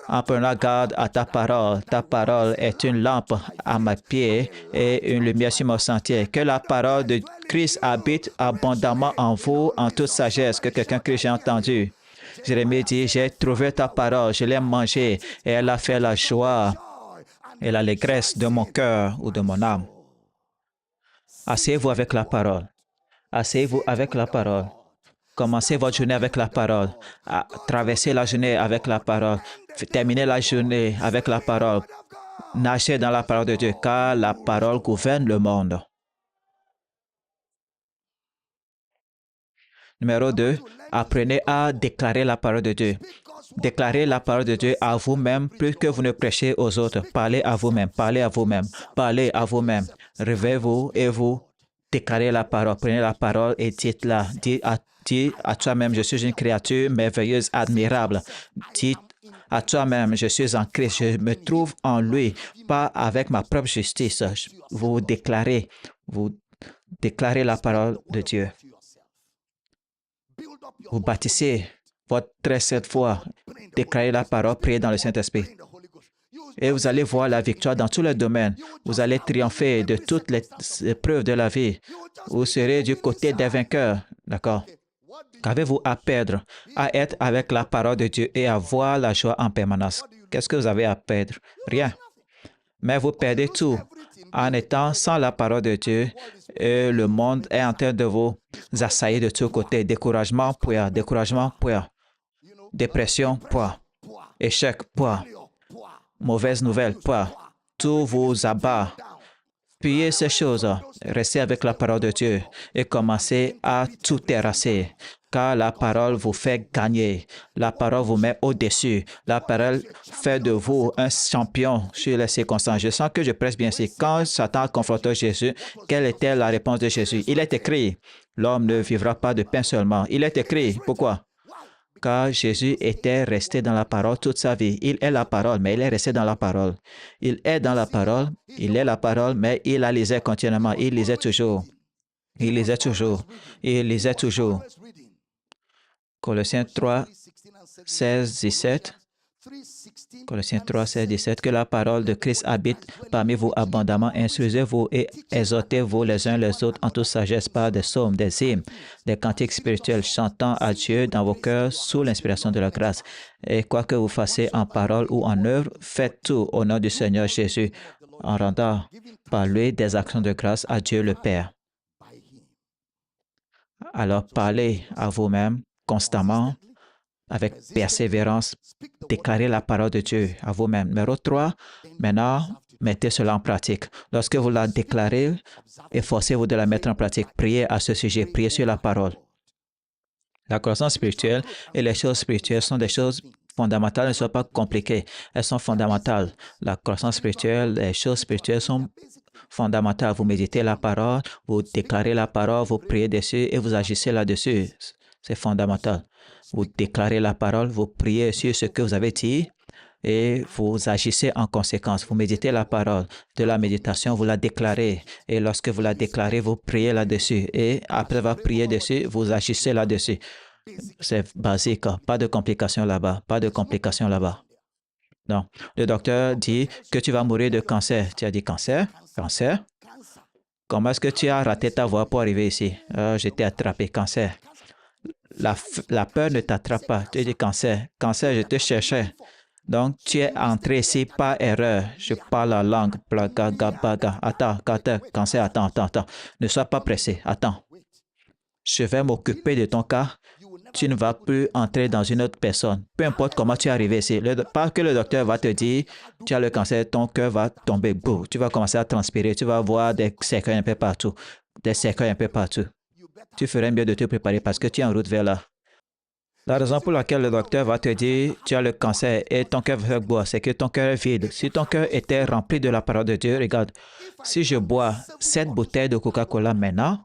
en prenant garde à ta parole? Ta parole est une lampe à mes pieds et une lumière sur mon sentier. Que la parole de Christ habite abondamment en vous, en toute sagesse. Que quelqu'un que j'ai entendu. Jérémie dit, j'ai trouvé ta parole, je l'ai mangée et elle a fait la joie et l'allégresse de mon cœur ou de mon âme. Asseyez-vous avec la parole. Asseyez-vous avec la parole. Commencez votre journée avec la parole. Traversez la journée avec la parole. Terminez la journée avec la parole. Nagez dans la parole de Dieu, car la parole gouverne le monde. Numéro 2, apprenez à déclarer la parole de Dieu. Déclarez la parole de Dieu à vous-même plus que vous ne prêchez aux autres. Parlez à vous-même, parlez à vous-même, parlez à vous-même. Réveillez-vous et vous déclarez la parole. Prenez la parole et dites-la. Dis à toi-même, je suis une créature merveilleuse, admirable. Dites à toi-même, je suis en Christ, je me trouve en lui, pas avec ma propre justice. Vous déclarez la parole de Dieu. Vous bâtissez votre très sainte foi, déclarez la parole, priez dans le Saint-Esprit. Et vous allez voir la victoire dans tous les domaines. Vous allez triompher de toutes les épreuves de la vie. Vous serez du côté des vainqueurs. D'accord? Qu'avez-vous à perdre? À être avec la parole de Dieu et à voir la joie en permanence. Qu'est-ce que vous avez à perdre? Rien. Mais vous perdez tout en étant sans la parole de Dieu et le monde est en train de vous assaillir de tous côtés. Découragement, point. Découragement, point. Dépression, point. Échec, point. Mauvaise nouvelle, point. Tout vous abat. Fuyez ces choses. Restez avec la parole de Dieu et commencez à tout terrasser. Car la parole vous fait gagner. La parole vous met au-dessus. La parole fait de vous un champion sur les circonstances. Je sens que je presse bien ici. Quand Satan confrontait Jésus, quelle était la réponse de Jésus? Il est écrit, l'homme ne vivra pas de pain seulement. Il est écrit. Pourquoi? Car Jésus était resté dans la parole toute sa vie. Il est la parole, mais il est resté dans la parole. Il est dans la parole, il est la parole, mais il la lisait continuellement. Il lisait toujours. Il lisait toujours. Il lisait toujours. Colossiens 3, 16, 17. Colossiens 3, 16, 17. Que la parole de Christ habite parmi vous abondamment. Instruisez-vous et exhortez-vous les uns les autres en toute sagesse par des psaumes, des hymnes, des cantiques spirituels, chantant à Dieu dans vos cœurs sous l'inspiration de la grâce. Et quoi que vous fassiez en parole ou en œuvre, faites tout au nom du Seigneur Jésus, en rendant par lui des actions de grâce à Dieu le Père. Alors parlez à vous-même constamment, avec persévérance, déclarez la parole de Dieu à vous-même. Numéro 3, maintenant, mettez cela en pratique. Lorsque vous la déclarez, efforcez-vous de la mettre en pratique. Priez à ce sujet, priez sur la parole. La croissance spirituelle et les choses spirituelles sont des choses fondamentales, elles ne sont pas compliquées, elles sont fondamentales. La croissance spirituelle, les choses spirituelles sont fondamentales. Vous méditez la parole, vous déclarez la parole, vous priez dessus et vous agissez là-dessus. C'est fondamental. Vous déclarez la parole, vous priez sur ce que vous avez dit et vous agissez en conséquence. Vous méditez la parole. De la méditation, vous la déclarez. Et lorsque vous la déclarez, vous priez là-dessus. Et après avoir prié dessus, vous agissez là-dessus. C'est basique. Pas de complications là-bas. Pas de complications là-bas. Non. Le docteur dit que tu vas mourir de cancer. Tu as dit cancer? Cancer? Comment est-ce que tu as raté ta voie pour arriver ici? J'étais attrapé. Cancer. La peur ne t'attrape pas. Tu dis cancer. Cancer, je te cherchais. Donc, tu es entré ici par erreur. Je parle la langue. Attends, cancer, attends. Ne sois pas pressé. Attends. Je vais m'occuper de ton cas. Tu ne vas plus entrer dans une autre personne. Peu importe comment tu es arrivé ici. Pas que le docteur va te dire, tu as le cancer, ton cœur va tomber. Boum. Tu vas commencer à transpirer. Tu vas voir des cercueils un peu partout. Des cercueils un peu partout. tu ferais mieux de te préparer parce que tu es en route vers là. La raison pour laquelle le docteur va te dire tu as le cancer et ton cœur va boire, c'est que ton cœur est vide. Si ton cœur était rempli de la parole de Dieu, regarde, si je bois 7 bouteilles de Coca-Cola maintenant,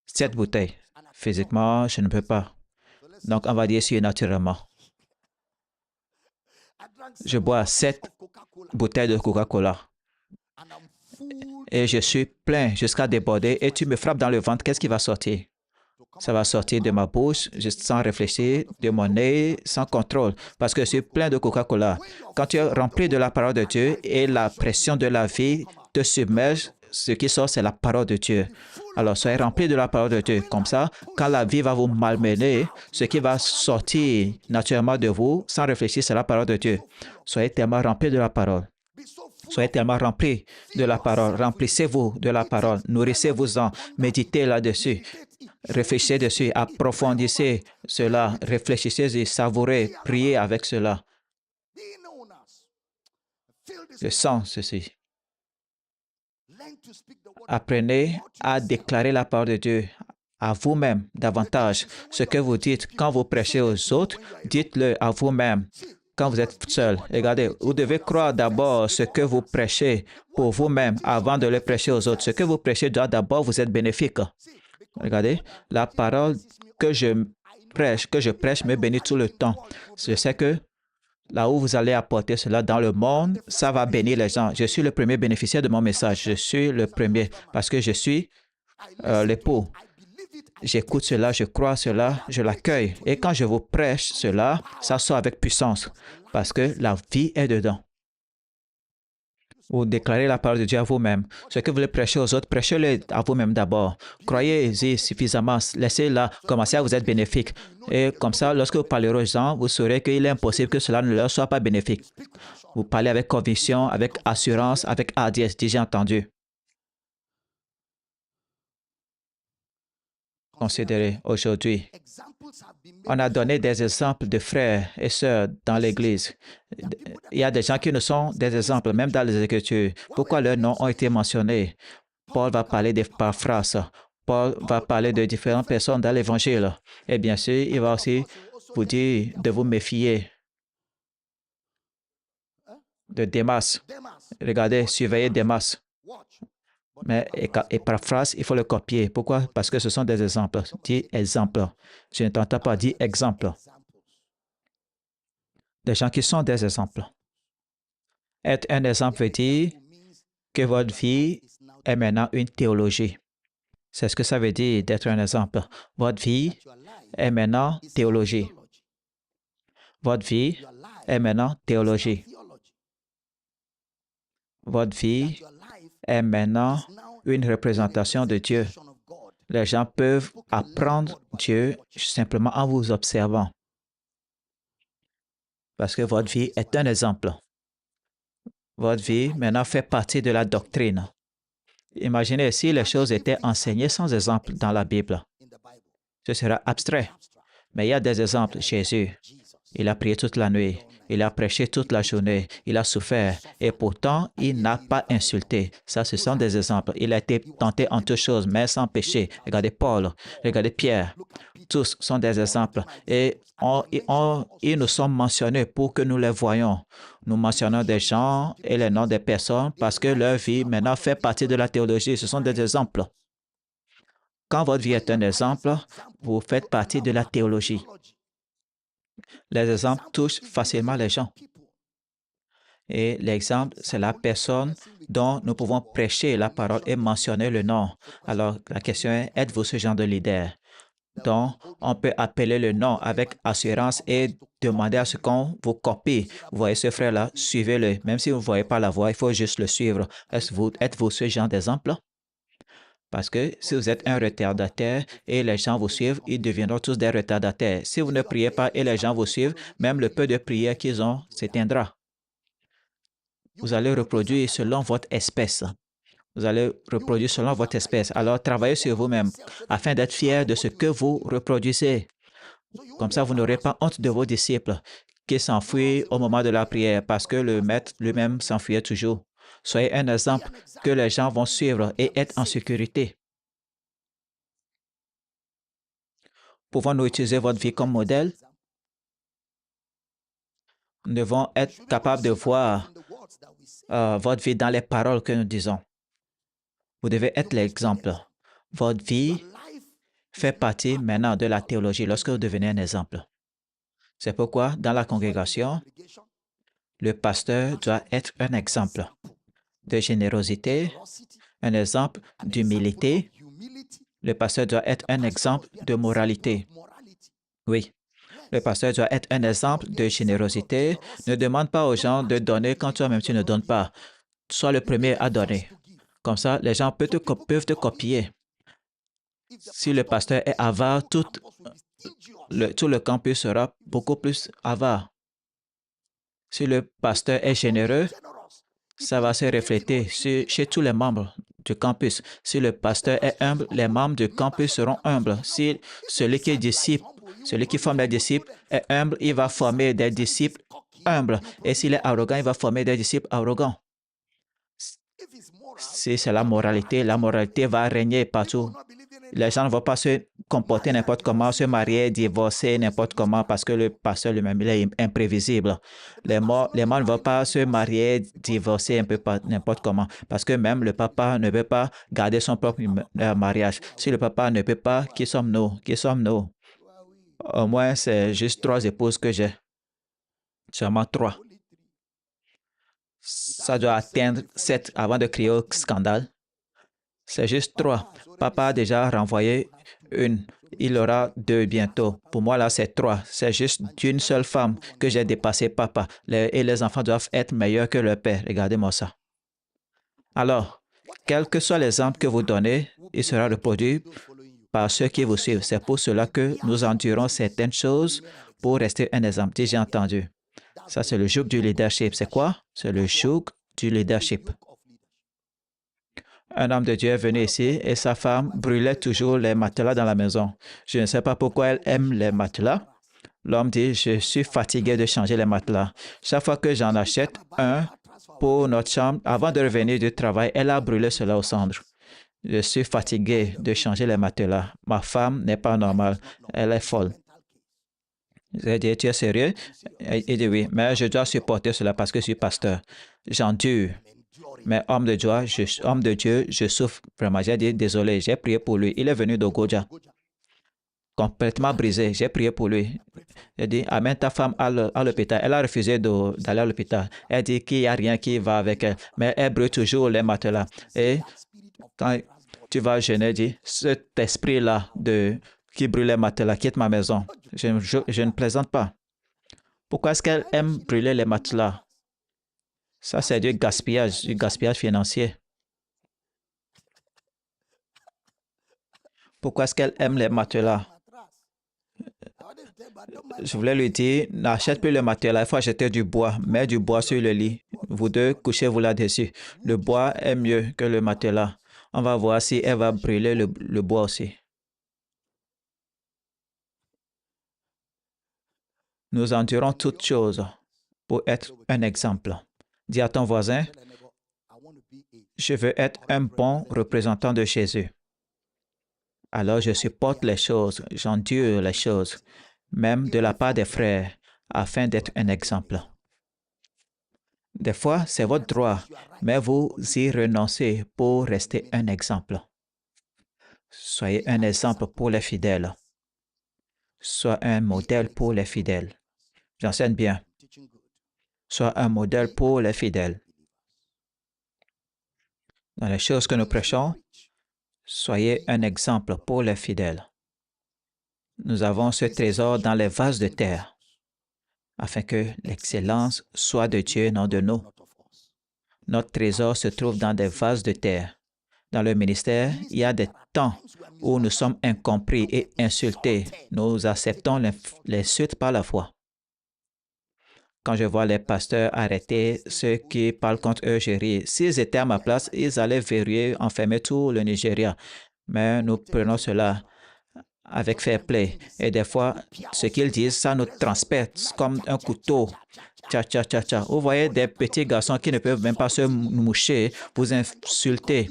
7 bouteilles, physiquement, je ne peux pas. Donc, on va dire surnaturellement. Je bois 7 bouteilles de Coca-Cola et je suis plein jusqu'à déborder et tu me frappes dans le ventre, qu'est-ce qui va sortir? Ça va sortir de ma bouche, juste sans réfléchir, de mon nez, sans contrôle, parce que je suis plein de Coca-Cola. Quand tu es rempli de la parole de Dieu et la pression de la vie te submerge, ce qui sort, c'est la parole de Dieu. Alors, soyez rempli de la parole de Dieu. Comme ça, quand la vie va vous malmener, ce qui va sortir naturellement de vous, sans réfléchir, c'est la parole de Dieu. Soyez tellement rempli de la parole. Soyez tellement remplis de la parole. Remplissez-vous de la parole. Nourrissez-vous-en. Méditez là-dessus. Réfléchissez dessus. Approfondissez cela. Réfléchissez-y. Savourez. Priez avec cela. Je sens ceci. Apprenez à déclarer la parole de Dieu à vous-même davantage. Ce que vous dites quand vous prêchez aux autres, dites-le à vous-même. Quand vous êtes seul, regardez, vous devez croire d'abord ce que vous prêchez pour vous-même avant de le prêcher aux autres. Ce que vous prêchez doit d'abord vous être bénéfique. Regardez, la parole que je prêche me bénit tout le temps. Je sais que là où vous allez apporter cela dans le monde, ça va bénir les gens. Je suis le premier bénéficiaire de mon message. Je suis le premier parce que je suis l'époux. J'écoute cela, je crois cela, je l'accueille. Et quand je vous prêche cela, ça sort avec puissance parce que la vie est dedans. Vous déclarez la parole de Dieu à vous-même. Ce que vous voulez prêcher aux autres, prêchez-le à vous-même d'abord. Croyez-y suffisamment. Laissez-la commencer à vous être bénéfique. Et comme ça, lorsque vous parlerez aux gens, vous saurez qu'il est impossible que cela ne leur soit pas bénéfique. Vous parlez avec conviction, avec assurance, avec hardiesse. Déjà entendu. Considérez aujourd'hui. On a donné des exemples de frères et sœurs dans l'Église. Il y a des gens qui ne sont des exemples, même dans les Écritures. Pourquoi leurs noms ont été mentionnés? Paul va parler des paraphrases. Paul va parler de différentes personnes dans l'Évangile. Et bien sûr, il va aussi vous dire de vous méfier de Démas. Regardez, surveillez Démas. Mais et paraphrase, il faut le copier. Pourquoi? Parce que ce sont des exemples. Dis exemple. Je ne t'entends pas dire exemple. Des gens qui sont des exemples. Être un exemple veut dire que votre vie est maintenant une théologie. C'est ce que ça veut dire d'être un exemple. Votre vie est maintenant théologie. Votre vie est maintenant théologie. Votre vie est maintenant une représentation de Dieu. Les gens peuvent apprendre Dieu simplement en vous observant. Parce que votre vie est un exemple. Votre vie maintenant fait partie de la doctrine. Imaginez si les choses étaient enseignées sans exemple dans la Bible. Ce sera abstrait. Mais il y a des exemples. Jésus, il a prié toute la nuit. Il a prêché toute la journée. Il a souffert. Et pourtant, il n'a pas insulté. Ça, ce sont des exemples. Il a été tenté en toutes choses, mais sans péché. Regardez Paul. Regardez Pierre. Tous sont des exemples. Et ils nous sont mentionnés pour que nous les voyions. Nous mentionnons des gens et les noms des personnes parce que leur vie maintenant fait partie de la théologie. Ce sont des exemples. Quand votre vie est un exemple, vous faites partie de la théologie. Les exemples touchent facilement les gens. Et l'exemple, c'est la personne dont nous pouvons prêcher la parole et mentionner le nom. Alors, la question est, êtes-vous ce genre de leader? Donc, on peut appeler le nom avec assurance et demander à ce qu'on vous copie. Vous voyez ce frère-là, suivez-le. Même si vous ne voyez pas la voix, il faut juste le suivre. Êtes-vous ce genre d'exemple? Parce que si vous êtes un retardataire et les gens vous suivent, ils deviendront tous des retardataires. Si vous ne priez pas et les gens vous suivent, même le peu de prière qu'ils ont s'éteindra. Vous allez reproduire selon votre espèce. Vous allez reproduire selon votre espèce. Alors, travaillez sur vous-même afin d'être fier de ce que vous reproduisez. Comme ça, vous n'aurez pas honte de vos disciples qui s'enfuient au moment de la prière parce que le maître lui-même s'enfuyait toujours. Soyez un exemple que les gens vont suivre et être en sécurité. Pouvons-nous utiliser votre vie comme modèle? Nous devons être capables de voir votre vie dans les paroles que nous disons. Vous devez être l'exemple. Votre vie fait partie maintenant de la théologie lorsque vous devenez un exemple. C'est pourquoi, dans la congrégation, le pasteur doit être un exemple de générosité, un exemple d'humilité. Le pasteur doit être un exemple de moralité. Oui, le pasteur doit être un exemple de générosité. Ne demande pas aux gens de donner quand toi-même tu ne donnes pas. Sois le premier à donner. Comme ça, les gens peuvent te copier. Si le pasteur est avare, tout le campus sera beaucoup plus avare. Si le pasteur est généreux, ça va se refléter chez tous les membres du campus. Si le pasteur est humble, les membres du campus seront humbles. Si celui qui est disciple, celui qui forme les disciples est humble, il va former des disciples humbles. Et s'il est arrogant, il va former des disciples arrogants. Si c'est la moralité va régner partout. Les gens ne vont pas se comporter n'importe comment, se marier, divorcer n'importe comment parce que le pasteur lui-même il est imprévisible. Les gens ne vont pas se marier, divorcer un peu n'importe comment parce que même le papa ne peut pas garder son propre mariage. Si le papa ne peut pas, qui sommes-nous? Qui sommes-nous? Au moins, c'est juste 3 épouses que j'ai. Seulement 3. Ça doit atteindre 7 avant de crier au scandale. C'est juste 3. Papa a déjà renvoyé une. Il aura 2 bientôt. Pour moi, là, c'est 3. C'est juste d'une seule femme que j'ai dépassé papa. Et les enfants doivent être meilleurs que leur père. Regardez-moi ça. Alors, quel que soit l'exemple que vous donnez, il sera reproduit par ceux qui vous suivent. C'est pour cela que nous endurons certaines choses pour rester un exemple. J'ai entendu. Ça, c'est le joug du leadership. C'est quoi? C'est le joug du leadership. Un homme de Dieu est venu ici et sa femme brûlait toujours les matelas dans la maison. Je ne sais pas pourquoi elle aime les matelas. L'homme dit, je suis fatigué de changer les matelas. Chaque fois que j'en achète un pour notre chambre, avant de revenir du travail, elle a brûlé cela aux cendres. Je suis fatigué de changer les matelas. Ma femme n'est pas normale. Elle est folle. J'ai dit, tu es sérieux? Il dit oui, mais je dois supporter cela parce que je suis pasteur. J'endure. Mais homme de Dieu, je souffre vraiment. J'ai dit, désolé, j'ai prié pour lui. Il est venu de Goja, complètement brisé. J'ai prié pour lui. J'ai dit, amène ta femme à l'hôpital. Elle a refusé d'aller à l'hôpital. Elle dit qu'il n'y a rien qui va avec elle. Mais elle brûle toujours les matelas. Et quand tu vas jeûner, dis, cet esprit-là qui brûle les matelas, quitte ma maison. Je ne plaisante pas. Pourquoi est-ce qu'elle aime brûler les matelas? Ça, c'est du gaspillage financier. Pourquoi est-ce qu'elle aime les matelas? Je voulais lui dire, n'achète plus le matelas, il faut acheter du bois. Mets du bois sur le lit. Vous deux, couchez-vous là-dessus. Le bois est mieux que le matelas. On va voir si elle va brûler le bois aussi. Nous endurons toutes choses pour être un exemple. Dis à ton voisin, je veux être un bon représentant de Jésus. Alors je supporte les choses, j'endure les choses, même de la part des frères, afin d'être un exemple. Des fois, c'est votre droit, mais vous y renoncez pour rester un exemple. Soyez un exemple pour les fidèles. Sois un modèle pour les fidèles. J'enseigne bien. Sois un modèle pour les fidèles. Dans les choses que nous prêchons, soyez un exemple pour les fidèles. Nous avons ce trésor dans les vases de terre, afin que l'excellence soit de Dieu, non de nous. Notre trésor se trouve dans des vases de terre. Dans le ministère, il y a des temps où nous sommes incompris et insultés. Nous acceptons l'insulte par la foi. Quand je vois les pasteurs arrêter ceux qui parlent contre eux, je ris. S'ils étaient à ma place, ils allaient verrouiller, enfermer tout le Nigeria. Mais nous prenons cela avec fair play. Et des fois, ce qu'ils disent, ça nous transperce comme un couteau. Tcha, tcha, tcha, tcha. Vous voyez des petits garçons qui ne peuvent même pas se moucher, vous insulter.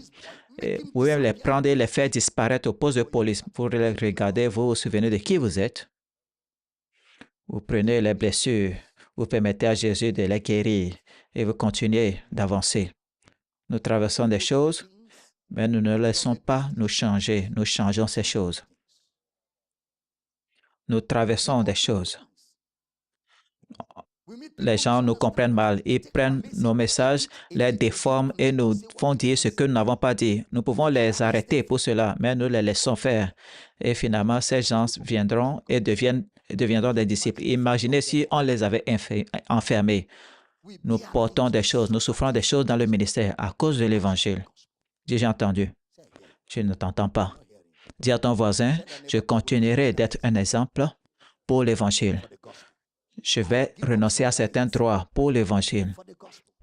Et vous pouvez les prendre et les faire disparaître au poste de police. Vous les regardez, vous vous souvenez de qui vous êtes. Vous prenez les blessures, vous permettez à Jésus de les guérir et vous continuez d'avancer. Nous traversons des choses, mais nous ne laissons pas nous changer. Nous changeons ces choses. Nous traversons des choses. Les gens nous comprennent mal. Ils prennent nos messages, les déforment et nous font dire ce que nous n'avons pas dit. Nous pouvons les arrêter pour cela, mais nous les laissons faire. Et finalement, ces gens viendront et deviendront des disciples. Imaginez si on les avait enfermés. Nous portons des choses, nous souffrons des choses dans le ministère à cause de l'Évangile. J'ai entendu. Je ne t'entends pas. Dis à ton voisin, je continuerai d'être un exemple pour l'Évangile. Je vais renoncer à certains droits pour l'Évangile.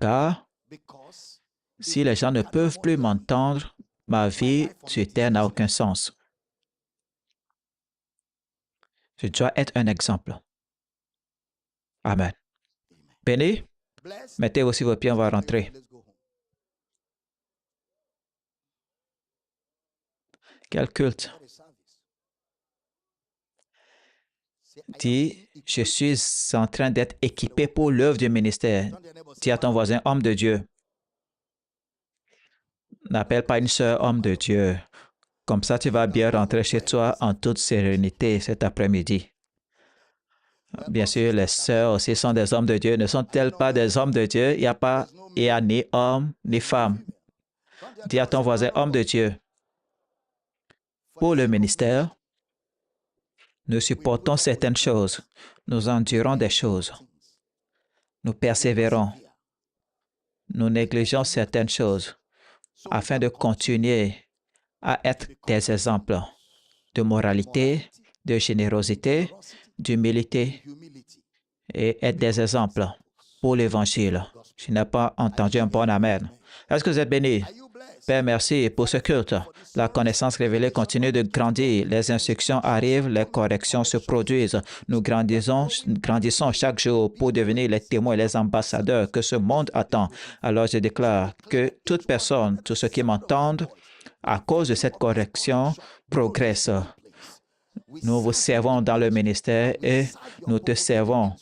Car si les gens ne peuvent plus m'entendre, ma vie sur terre n'a aucun sens. Je dois être un exemple. Amen. Béni, mettez aussi vos pieds, on va rentrer. Quel culte! Dis, je suis en train d'être équipé pour l'œuvre du ministère. Dis à ton voisin, homme de Dieu. N'appelle pas une sœur homme de Dieu. Comme ça, tu vas bien rentrer chez toi en toute sérénité cet après-midi. Bien sûr, les sœurs aussi sont des hommes de Dieu. Ne sont-elles pas des hommes de Dieu? Il n'y a ni homme ni femme. Dis à ton voisin, homme de Dieu. Pour le ministère, nous supportons certaines choses. Nous endurons des choses. Nous persévérons. Nous négligeons certaines choses afin de continuer à être des exemples de moralité, de générosité, d'humilité et être des exemples pour l'Évangile. Je n'ai pas entendu un bon Amen. Est-ce que vous êtes bénis? Père, merci pour ce culte. La connaissance révélée continue de grandir. Les instructions arrivent, les corrections se produisent. Nous grandissons chaque jour pour devenir les témoins et les ambassadeurs que ce monde attend. Alors je déclare que toute personne, tous ceux qui m'entendent, à cause de cette correction, progressent. Nous vous servons dans le ministère et nous te servons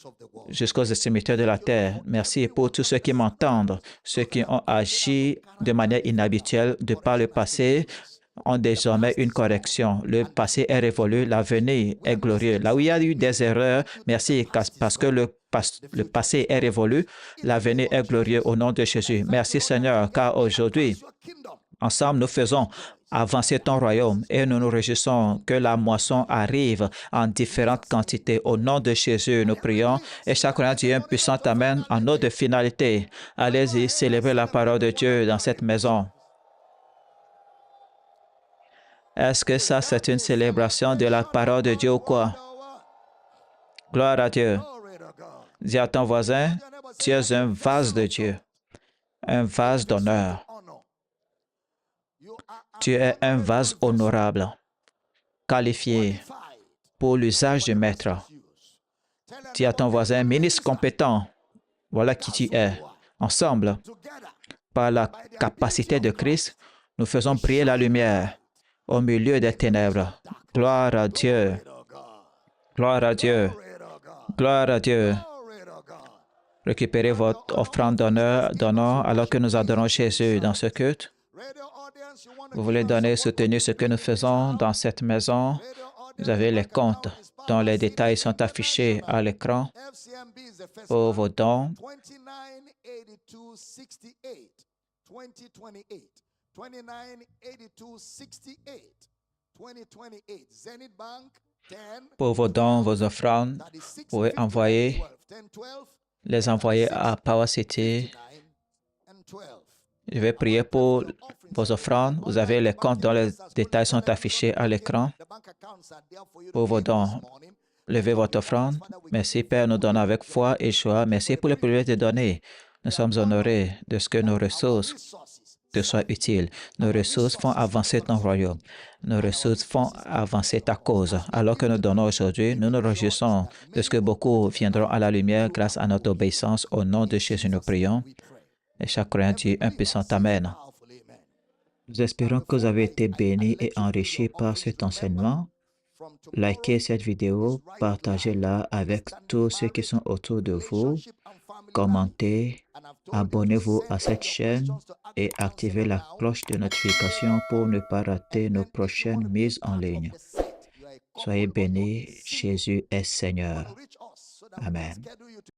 jusqu'aux extrémités de la terre. Merci pour tous ceux qui m'entendent, ceux qui ont agi de manière inhabituelle de par le passé ont désormais une correction. Le passé est révolu, l'avenir est glorieux. Là où il y a eu des erreurs, merci parce que le passé est révolu, l'avenir est glorieux au nom de Jésus. Merci Seigneur, car aujourd'hui, ensemble, nous faisons avancer ton royaume et nous nous réjouissons que la moisson arrive en différentes quantités. Au nom de Jésus, nous prions et chacun dit un puissant Amen en ordre de finalité. Allez-y, célébrez la parole de Dieu dans cette maison. Est-ce que ça, c'est une célébration de la parole de Dieu ou quoi? Gloire à Dieu. Dis à ton voisin, tu es un vase de Dieu, un vase d'honneur. Tu es un vase honorable, qualifié pour l'usage du Maître. Dis à ton voisin, ministre compétent, voilà qui tu es. Ensemble, par la capacité de Christ, nous faisons briller la lumière au milieu des ténèbres. Gloire à Dieu. Gloire à Dieu. Gloire à Dieu. Récupérez votre offrande d'honneur alors que nous adorons Jésus dans ce culte. Vous voulez donner, soutenir ce que nous faisons dans cette maison. Vous avez les comptes dont les détails sont affichés à l'écran pour vos dons. Pour vos dons, vos offrandes, vous pouvez les envoyer à Power City. Je vais prier pour vos offrandes. Vous avez les comptes dont les détails sont affichés à l'écran. Pour vos dons, levez votre offrande. Merci, Père, nous donnons avec foi et joie. Merci pour le privilège de donner. Nous sommes honorés de ce que nos ressources te soient utiles. Nos ressources font avancer ton royaume. Nos ressources font avancer ta cause. Alors que nous donnons aujourd'hui, nous nous réjouissons de ce que beaucoup viendront à la lumière grâce à notre obéissance. Au nom de Jésus, nous prions. Et chaque croyant dit un puissant Amen. Nous espérons que vous avez été bénis et enrichis par cet enseignement. Likez cette vidéo, partagez-la avec tous ceux qui sont autour de vous, commentez, abonnez-vous à cette chaîne et activez la cloche de notification pour ne pas rater nos prochaines mises en ligne. Soyez bénis, Jésus est Seigneur. Amen.